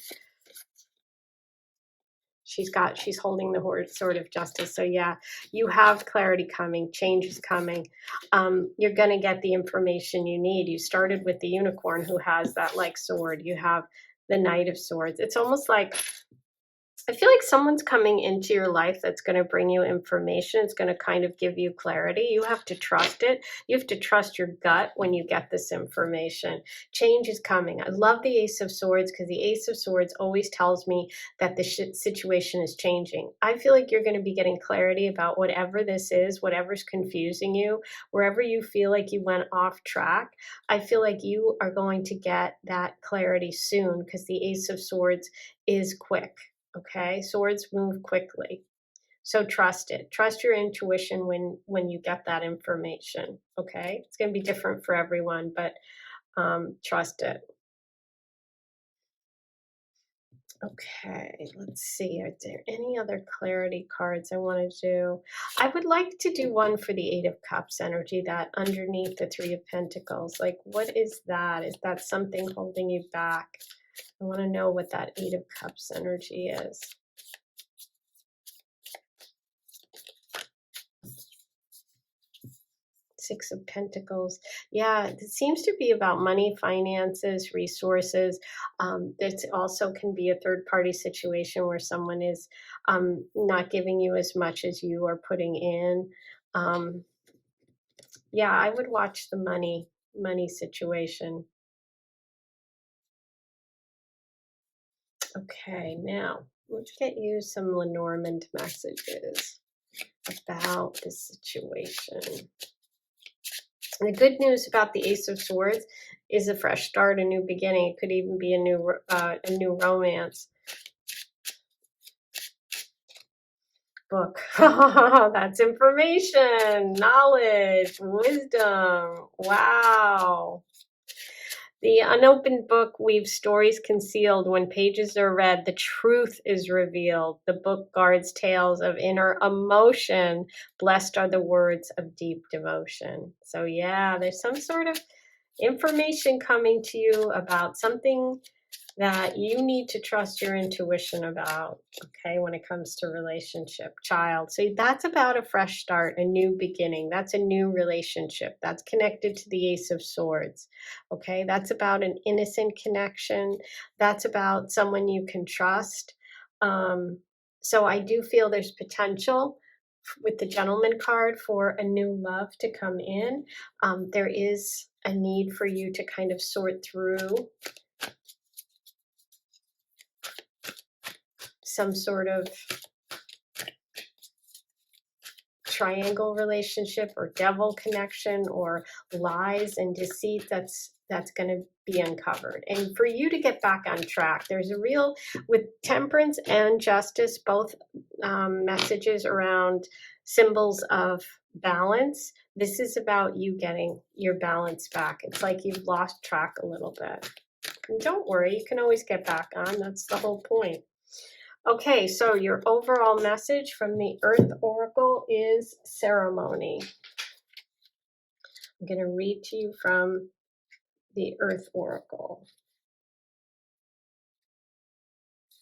She's holding the sword of justice. So yeah, you have clarity coming, change is coming. You're going to get the information you need. You started with the unicorn who has that like sword. You have the Knight of Swords. It's almost like, I feel like someone's coming into your life that's going to bring you information. It's going to kind of give you clarity. You have to trust it. You have to trust your gut when you get this information. Change is coming. I love the Ace of Swords because the Ace of Swords always tells me that the situation is changing. I feel like you're going to be getting clarity about whatever this is, whatever's confusing you, wherever you feel like you went off track. I feel like you are going to get that clarity soon because the Ace of Swords is quick. Okay, swords move quickly. So trust it. Trust your intuition when you get that information. Okay, it's going to be different for everyone, but trust it. Okay, let's see. Are there any other clarity cards I want to do? I would like to do one for the Eight of Cups energy, that underneath the Three of Pentacles. Like, what is that? Is that something holding you back? I want to know what that Eight of Cups energy is. Six of Pentacles. Yeah, it seems to be about money, finances, resources. It also can be a third-party situation where someone is not giving you as much as you are putting in. Yeah, I would watch the money situation. Okay, now let's get you some Lenormand messages about the situation. And the good news about the Ace of Swords is a fresh start, a new beginning. It could even be a new romance book. That's information, knowledge, wisdom. Wow. The unopened book weaves stories concealed. When pages are read, the truth is revealed. The book guards tales of inner emotion. Blessed are the words of deep devotion. So yeah, there's some sort of information coming to you about something that you need to trust your intuition about, okay, when it comes to relationship, child. So that's about a fresh start, a new beginning. That's a new relationship. That's connected to the Ace of Swords, okay? That's about an innocent connection. That's about someone you can trust. So I do feel there's potential with the Gentleman card for a new love to come in. There is a need for you to kind of sort through some sort of triangle relationship or devil connection or lies and deceit that's going to be uncovered. And for you to get back on track, there's a real, with temperance and justice, both messages around symbols of balance. This is about you getting your balance back. It's like you've lost track a little bit. And don't worry, you can always get back on. That's the whole point. Okay, so your overall message from the Earth Oracle is ceremony. I'm going to read to you from the Earth Oracle.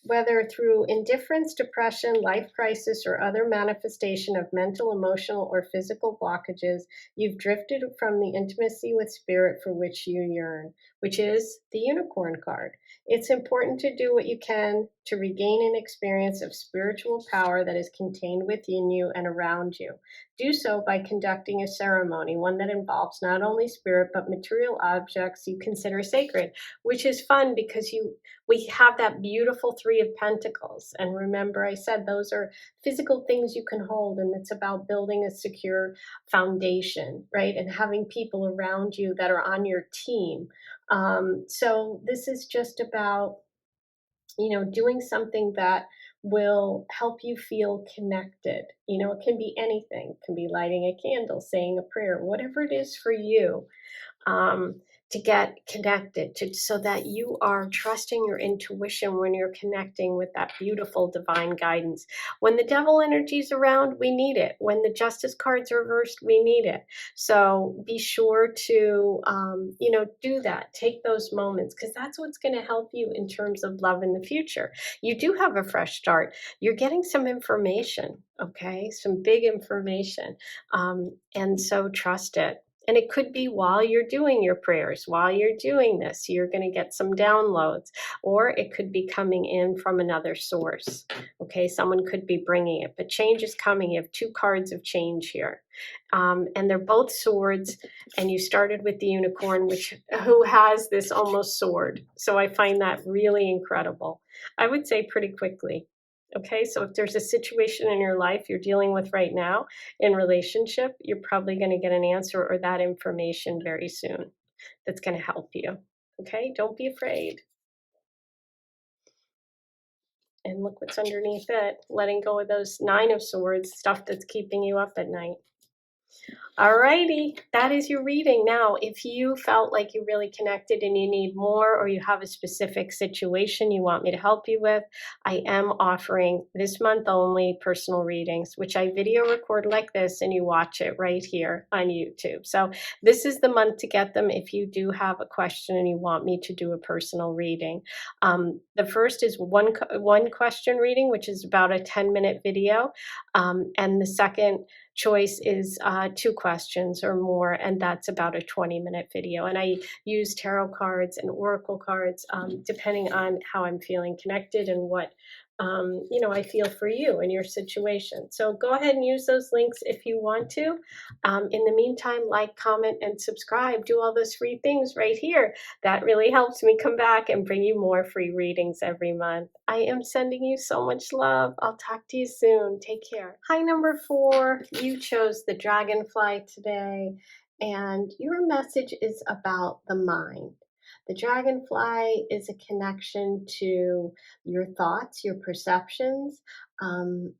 Whether through indifference, depression, life crisis, or other manifestation of mental, emotional, or physical blockages, you've drifted from the intimacy with spirit for which you yearn, which is the unicorn card. It's important to do what you can to regain an experience of spiritual power that is contained within you and around you. Do so by conducting a ceremony, one that involves not only spirit but material objects you consider sacred, which is fun because we have that beautiful Three of Pentacles. And remember, I said those are physical things you can hold, and it's about building a secure foundation, right? And having people around you that are on your team. So this is just about, doing something that will help you feel connected. It can be anything. It can be lighting a candle, saying a prayer, whatever it is for you. um, to get connected to, so that you are trusting your intuition when you're connecting with that beautiful divine guidance. When the devil energy is around, we need it. When the justice cards are reversed, we need it. So be sure to, do that. Take those moments, because that's what's going to help you in terms of love in the future. You do have a fresh start. You're getting some information, okay? Some big information. And so trust it. And it could be while you're doing your prayers, while you're doing this, you're going to get some downloads, or it could be coming in from another source. Okay, someone could be bringing it, but change is coming. You have two cards of change here. And they're both swords, and you started with the unicorn, who has this almost sword. So I find that really incredible. I would say pretty quickly. Okay, so if there's a situation in your life you're dealing with right now in relationship, you're probably going to get an answer or that information very soon that's going to help you. Okay, don't be afraid. And look what's underneath it, letting go of those Nine of Swords, stuff that's keeping you up at night. Alrighty, that is your reading. Now, if you felt like you really connected and you need more, or you have a specific situation you want me to help you with, I am offering this month only personal readings, which I video record like this and you watch it right here on YouTube. So this is the month to get them if you do have a question and you want me to do a personal reading. The first is one question reading, which is about a 10-minute video. And the second choice is 2 questions or more, and that's about a 20-minute video. And I use tarot cards and oracle cards depending on how I'm feeling connected and what I feel for you and your situation. So go ahead and use those links if you want to. In the meantime, like, comment, and subscribe. Do all those free things right here. That really helps me come back and bring you more free readings every month. I am sending you so much love. I'll talk to you soon. Take care. Hi, number 4. You chose the dragonfly today, and your message is about the mind. The dragonfly is a connection to your thoughts, your perceptions,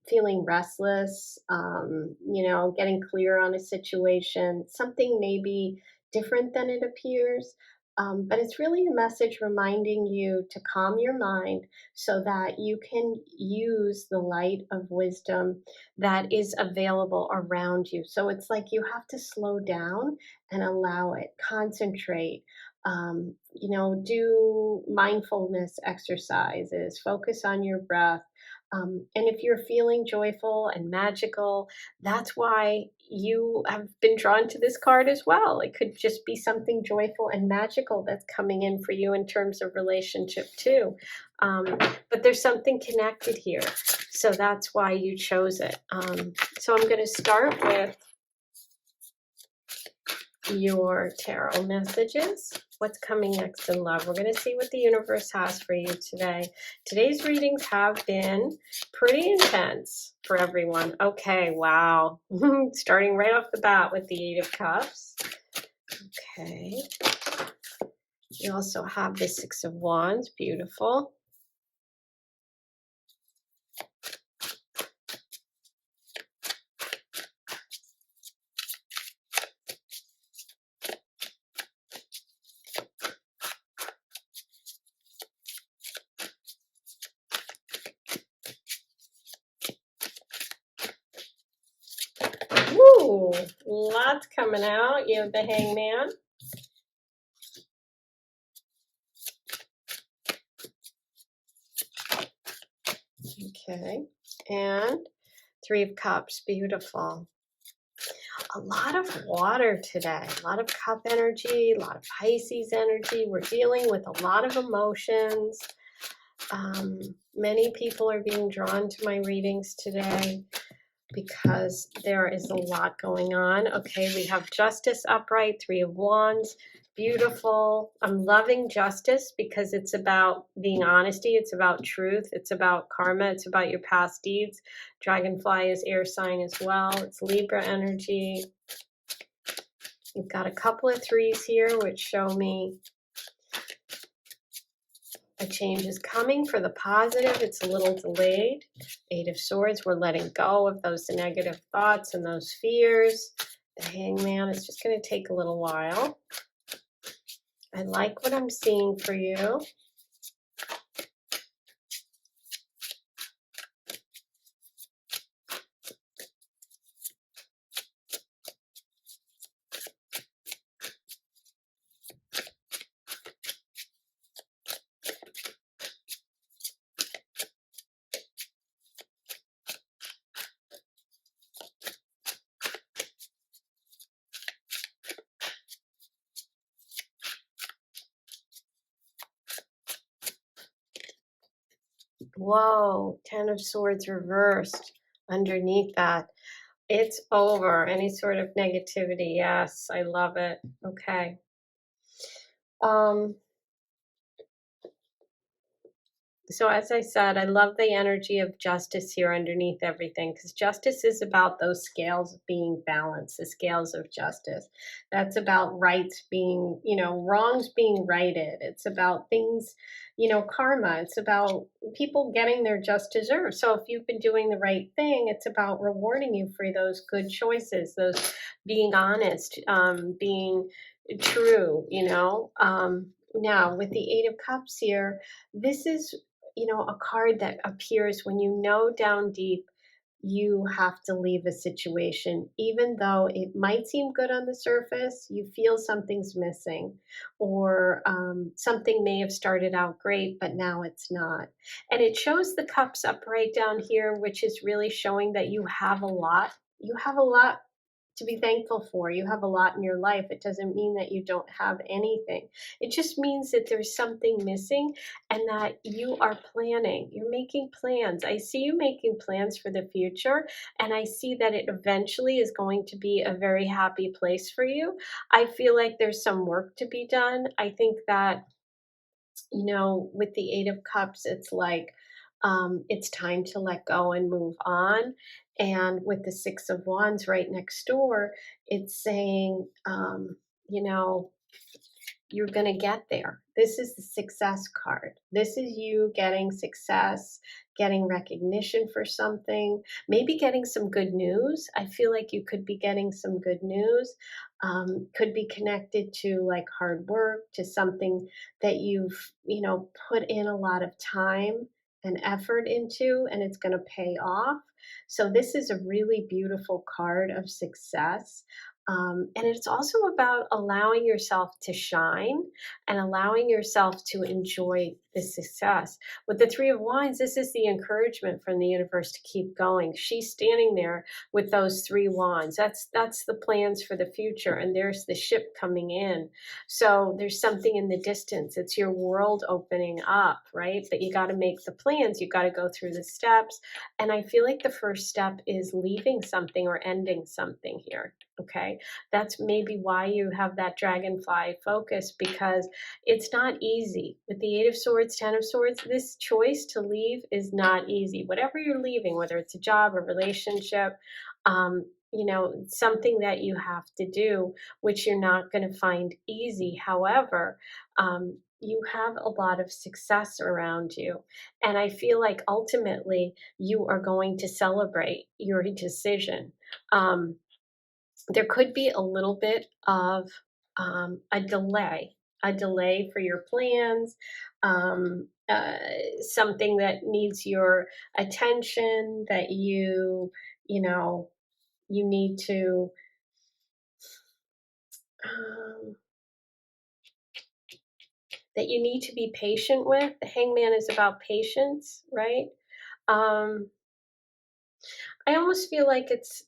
feeling restless, getting clear on a situation. Something may be different than it appears, but it's really a message reminding you to calm your mind so that you can use the light of wisdom that is available around you. So it's like you have to slow down and allow it, concentrate. Do mindfulness exercises, focus on your breath. And if you're feeling joyful and magical, that's why you have been drawn to this card as well. It could just be something joyful and magical that's coming in for you in terms of relationship too. But there's something connected here. So that's why you chose it. So I'm going to start with your tarot messages. What's coming next in love? We're going to see what the universe has for you today. Today's readings have been pretty intense for everyone. Okay, wow. Starting right off the bat with the 8 of Cups. Okay. You also have the 6 of Wands. Beautiful. Ooh, lots coming out. You have the Hangman. Okay. And Three of Cups. Beautiful. A lot of water today, a lot of cup energy, a lot of Pisces energy. We're dealing with a lot of emotions. Many people are being drawn to my readings today because there is a lot going on. Okay, we have Justice upright, Three of Wands. Beautiful. I'm loving Justice because it's about being honesty. It's about truth. It's about karma. It's about your past deeds. Dragonfly is air sign as well. It's Libra energy. You've got a couple of threes here, which show me a change is coming for the positive. It's a little delayed. Eight of Swords, we're letting go of those negative thoughts and those fears. The Hangman is just going to take a little while. I like what I'm seeing for you. Whoa, Ten of Swords reversed underneath that. It's over. Any sort of negativity. Yes, I love it. Okay. So as I said, I love the energy of justice here underneath everything, because justice is about those scales being balanced, the scales of justice. That's about rights being, wrongs being righted. It's about things, karma. It's about people getting their just deserve. So if you've been doing the right thing, it's about rewarding you for those good choices, those being honest, being true, now with the Eight of Cups here, this is a card that appears when you know down deep you have to leave a situation. Even though it might seem good on the surface, you feel something's missing, or something may have started out great, but now it's not. And it shows the cups upright down here, which is really showing that you have a lot. You have a lot to be thankful for. You have a lot in your life. It doesn't mean that you don't have anything. It just means that there's something missing and that you are planning. You're making plans. I see you making plans for the future, and I see that it eventually is going to be a very happy place for you. I feel like there's some work to be done. I think that with the Eight of Cups, it's like it's time to let go and move on. And with the Six of Wands right next door, it's saying, you know, you're going to get there. This is the success card. This is you getting success, getting recognition for something, maybe getting some good news. I feel like you could be getting some good news. Could be connected to like hard work, to something that you've, put in a lot of time and effort into, and it's going to pay off. So this is a really beautiful card of success. And it's also about allowing yourself to shine and allowing yourself to enjoy the success. With the Three of Wands, this is the encouragement from the universe to keep going. She's standing there with those three wands. That's the plans for the future. And there's the ship coming in. So there's something in the distance. It's your world opening up, right? But you got to make the plans. You got to go through the steps. And I feel like the first step is leaving something or ending something here. Okay, that's maybe why you have that dragonfly focus, because it's not easy. With the Eight of Swords, Ten of Swords, this choice to leave is not easy. Whatever you're leaving, whether it's a job, a relationship, something that you have to do, which you're not going to find easy. However, you have a lot of success around you. And I feel like ultimately you are going to celebrate your decision. There could be a little bit of a delay for your plans, something that needs your attention that you need to, um, that you need to be patient with. The Hangman is about patience, right? I almost feel like it's,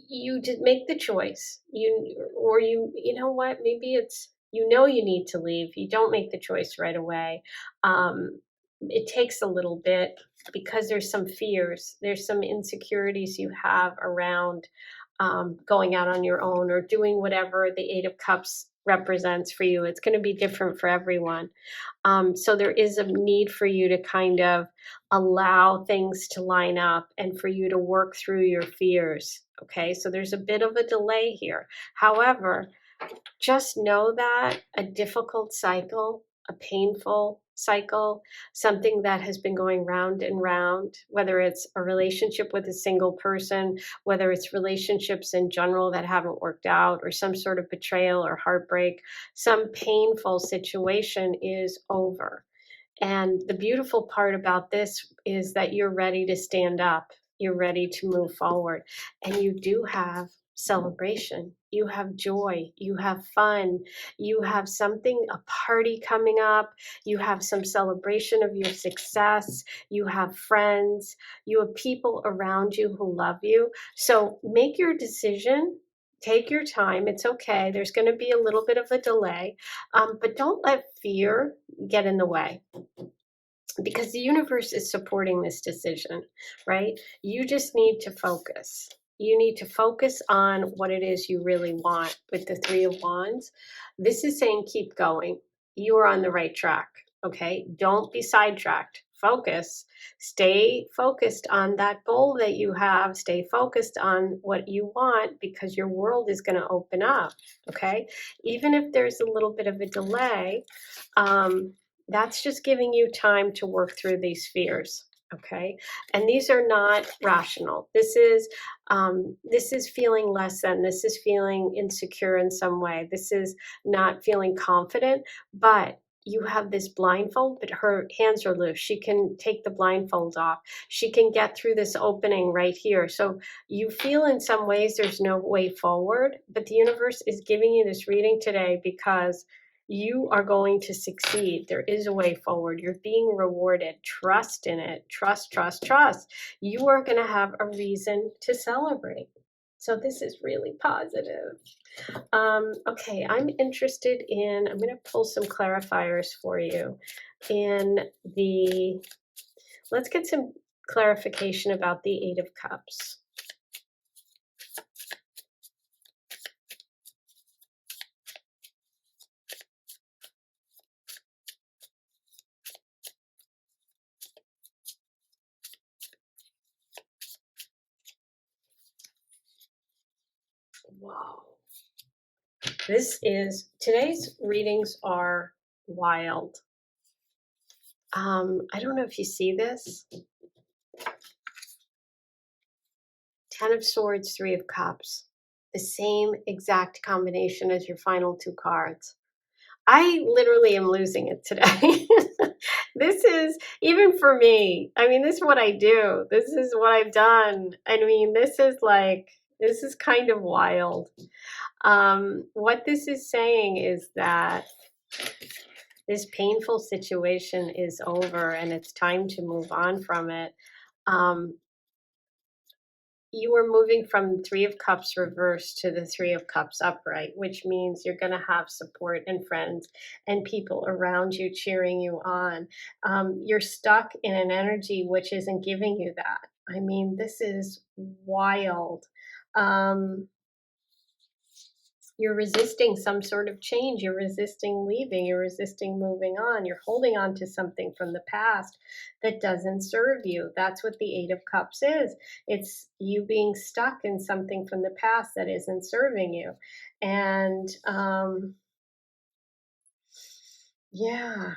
you did make the choice. You know what? Maybe it's, you know, you need to leave. You don't make the choice right away. It takes a little bit because there's some fears, there's some insecurities you have around going out on your own or doing whatever the Eight of Cups represents for you. It's going to be different for everyone. So there is a need for you to kind of allow things to line up and for you to work through your fears. Okay, so there's a bit of a delay here. However, just know that a difficult cycle, a painful cycle, something that has been going round and round, whether it's a relationship with a single person, whether it's relationships in general that haven't worked out, or some sort of betrayal or heartbreak, some painful situation is over. And the beautiful part about this is that you're ready to stand up. You're ready to move forward. And you do have celebration. You have joy. You have fun. You have something, a party coming up. You have some celebration of your success. You have friends. You have people around you who love you. So make your decision. Take your time. It's okay. There's going to be a little bit of a delay, but don't let fear get in the way, because the universe is supporting this decision, right? You just need to focus. You need to focus on what it is you really want with the Three of Wands. This is saying keep going. You are on the right track, okay? Don't be sidetracked. Focus. Stay focused on that goal that you have. Stay focused on what you want, because your world is going to open up, okay? Even if there's a little bit of a delay, that's just giving you time to work through these fears, okay? And these are not rational. This is feeling less than. This is feeling insecure in some way. This is not feeling confident, but you have this blindfold, but her hands are loose. She can take the blindfold off. She can get through this opening right here. So you feel in some ways there's no way forward, but the universe is giving you this reading today because you are going to succeed. There is a way forward. You're being rewarded. Trust in it. Trust, trust, trust. You are going to have a reason to celebrate. So this is really positive. Okay, I'm interested in, I'm going to pull some clarifiers for you in the, let's get some clarification about the Eight of Cups. Whoa. Today's readings are wild. I don't know if you see this. 10 of Swords, 3 of Cups. The same exact combination as your final two cards. I literally am losing it today. This is, even for me, I mean, this is what I do. This is what I've done. I mean, this is kind of wild. What this is saying is that this painful situation is over and it's time to move on from it. You are moving from Three of Cups reversed to the Three of Cups upright, which means you're going to have support and friends and people around you cheering you on. You're stuck in an energy which isn't giving you that. I mean, this is wild. You're resisting some sort of change. You're resisting leaving. You're resisting moving on. You're holding on to something from the past that doesn't serve you. That's what the Eight of Cups is. It's you being stuck in something from the past that isn't serving you. And yeah,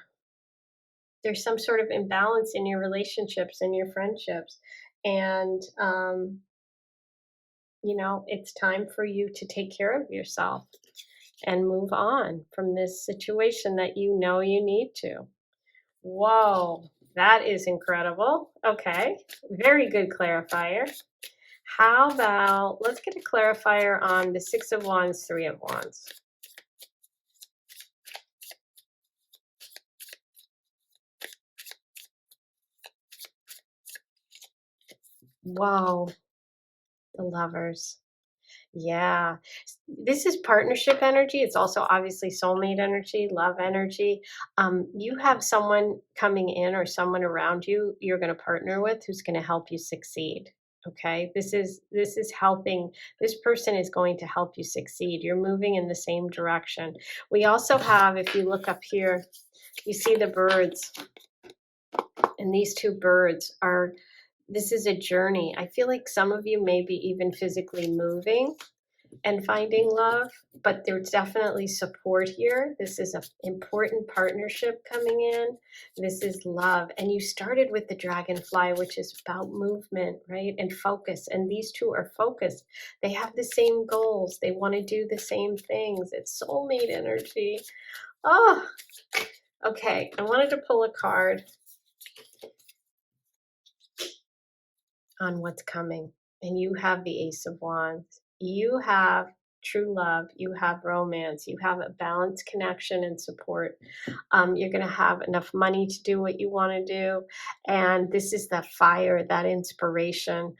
there's some sort of imbalance in your relationships and your friendships. And you know, it's time for you to take care of yourself and move on from this situation that you know you need to. Whoa, that is incredible. Okay, very good clarifier. How about, let's get a clarifier on the Six of Wands, Three of Wands. Whoa, the Lovers. Yeah. This is partnership energy. It's also obviously soulmate energy, love energy. You have someone coming in or someone around you you're going to partner with who's going to help you succeed. Okay? This is helping. This person is going to help you succeed. You're moving in the same direction. We also have, if you look up here, you see the birds, and these two birds are, this is a journey. I feel like some of you may be even physically moving and finding love, but there's definitely support here. This is an important partnership coming in. This is love. And you started with the dragonfly, which is about movement, right? And focus. And these two are focused. They have the same goals. They want to do the same things. It's soulmate energy. Oh, okay. I wanted to pull a card on what's coming. And you have the Ace of Wands. You have true love. You have romance. You have a balanced connection and support. You're going to have enough money to do what you want to do. And this is that fire, that inspiration.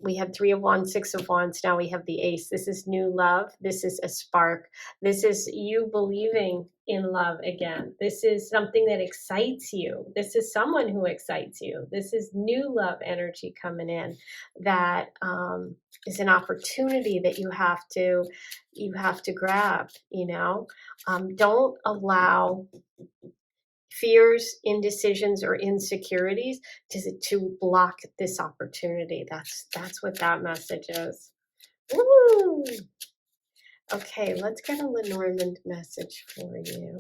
We had 3 of Wands, 6 of Wands. Now we have the Ace. This is new love. This is a spark. This is you believing in love again. This is something that excites you. This is someone who excites you. This is new love energy coming in that is an opportunity that you have to grab, you know. Don't allow fears, indecisions, or insecurities to block this opportunity. That's what that message is. Woo! Okay, let's get a Lenormand message for you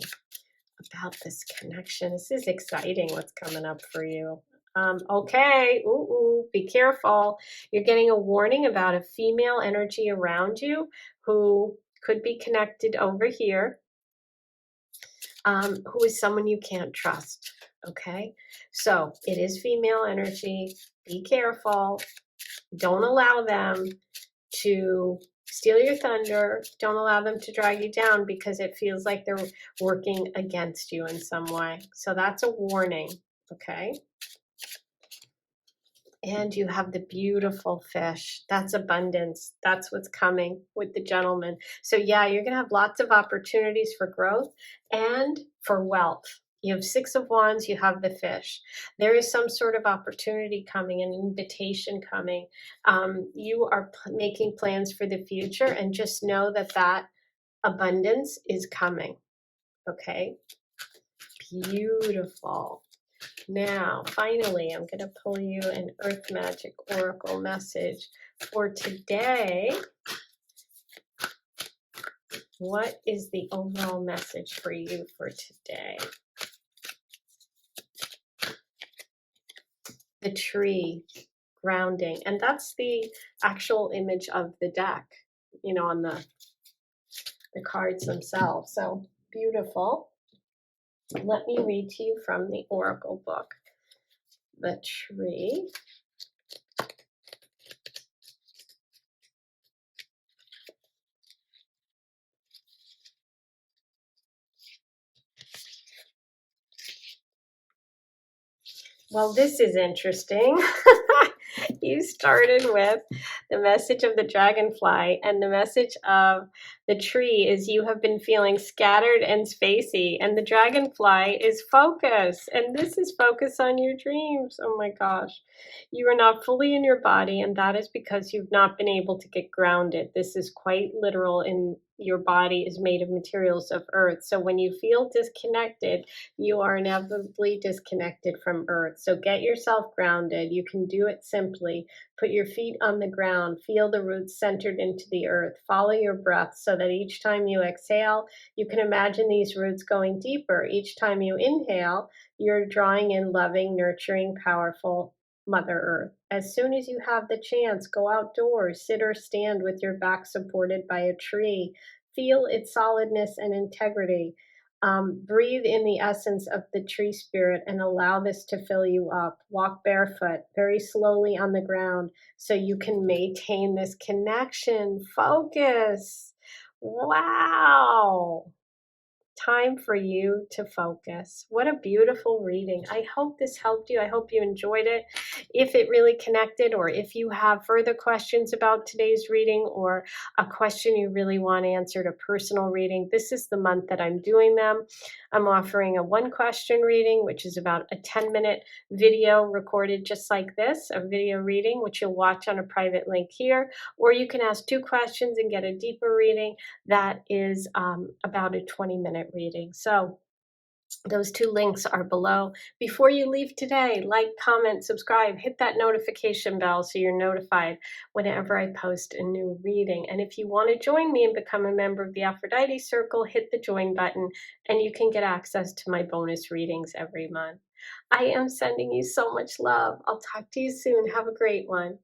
about this connection. This is exciting what's coming up for you. Okay, be careful. You're getting a warning about a female energy around you who could be connected over here, who is someone you can't trust. Okay, so it is female energy. Be careful. Don't allow them to steal your thunder. Don't allow them to drag you down because it feels like they're working against you in some way. So that's a warning, okay? And you have the beautiful fish. That's abundance. That's what's coming with the gentleman. So yeah, you're going to have lots of opportunities for growth and for wealth. You have 6 of Wands, you have the fish. There is some sort of opportunity coming, an invitation coming. You are making plans for the future, and just know that that abundance is coming. Okay? Beautiful. Now, finally, I'm going to pull you an Earth Magic Oracle message for today. What is the overall message for you for today? The tree, grounding, and that's the actual image of the deck, you know, on the cards themselves. So beautiful. Let me read to you from the Oracle book. The tree. Well, this is interesting. You started with the message of the dragonfly, and the message of the tree is you have been feeling scattered and spacey, and the dragonfly is focus, and this is focus on your dreams. Oh my gosh. You are not fully in your body, and that is because you've not been able to get grounded. This is quite literal. In your body is made of materials of earth. So when you feel disconnected, you are inevitably disconnected from earth. So get yourself grounded. You can do it simply. Put your feet on the ground. Feel the roots centered into the earth. Follow your breath so that each time you exhale, you can imagine these roots going deeper. Each time you inhale, you're drawing in loving, nurturing, powerful Mother Earth. As soon as you have the chance, go outdoors, sit or stand with your back supported by a tree. Feel its solidness and integrity. Breathe in the essence of the tree spirit and allow this to fill you up. Walk barefoot, very slowly on the ground so you can maintain this connection. Focus. Wow. time for you to focus. What a beautiful reading. I hope this helped you. I hope you enjoyed it. If it really connected, or if you have further questions about today's reading, or a question you really want answered, a personal reading, this is the month that I'm doing them. I'm offering a 1-question reading, which is about a 10-minute video recorded just like this, a video reading, which you'll watch on a private link here. Or you can ask 2 questions and get a deeper reading that is about a 20-minute reading. So those 2 links are below. Before you leave today, like, comment, subscribe, hit that notification bell so you're notified whenever I post a new reading. And if you want to join me and become a member of the Aphrodite Circle, hit the join button and you can get access to my bonus readings every month. I am sending you so much love. I'll talk to you soon. Have a great one.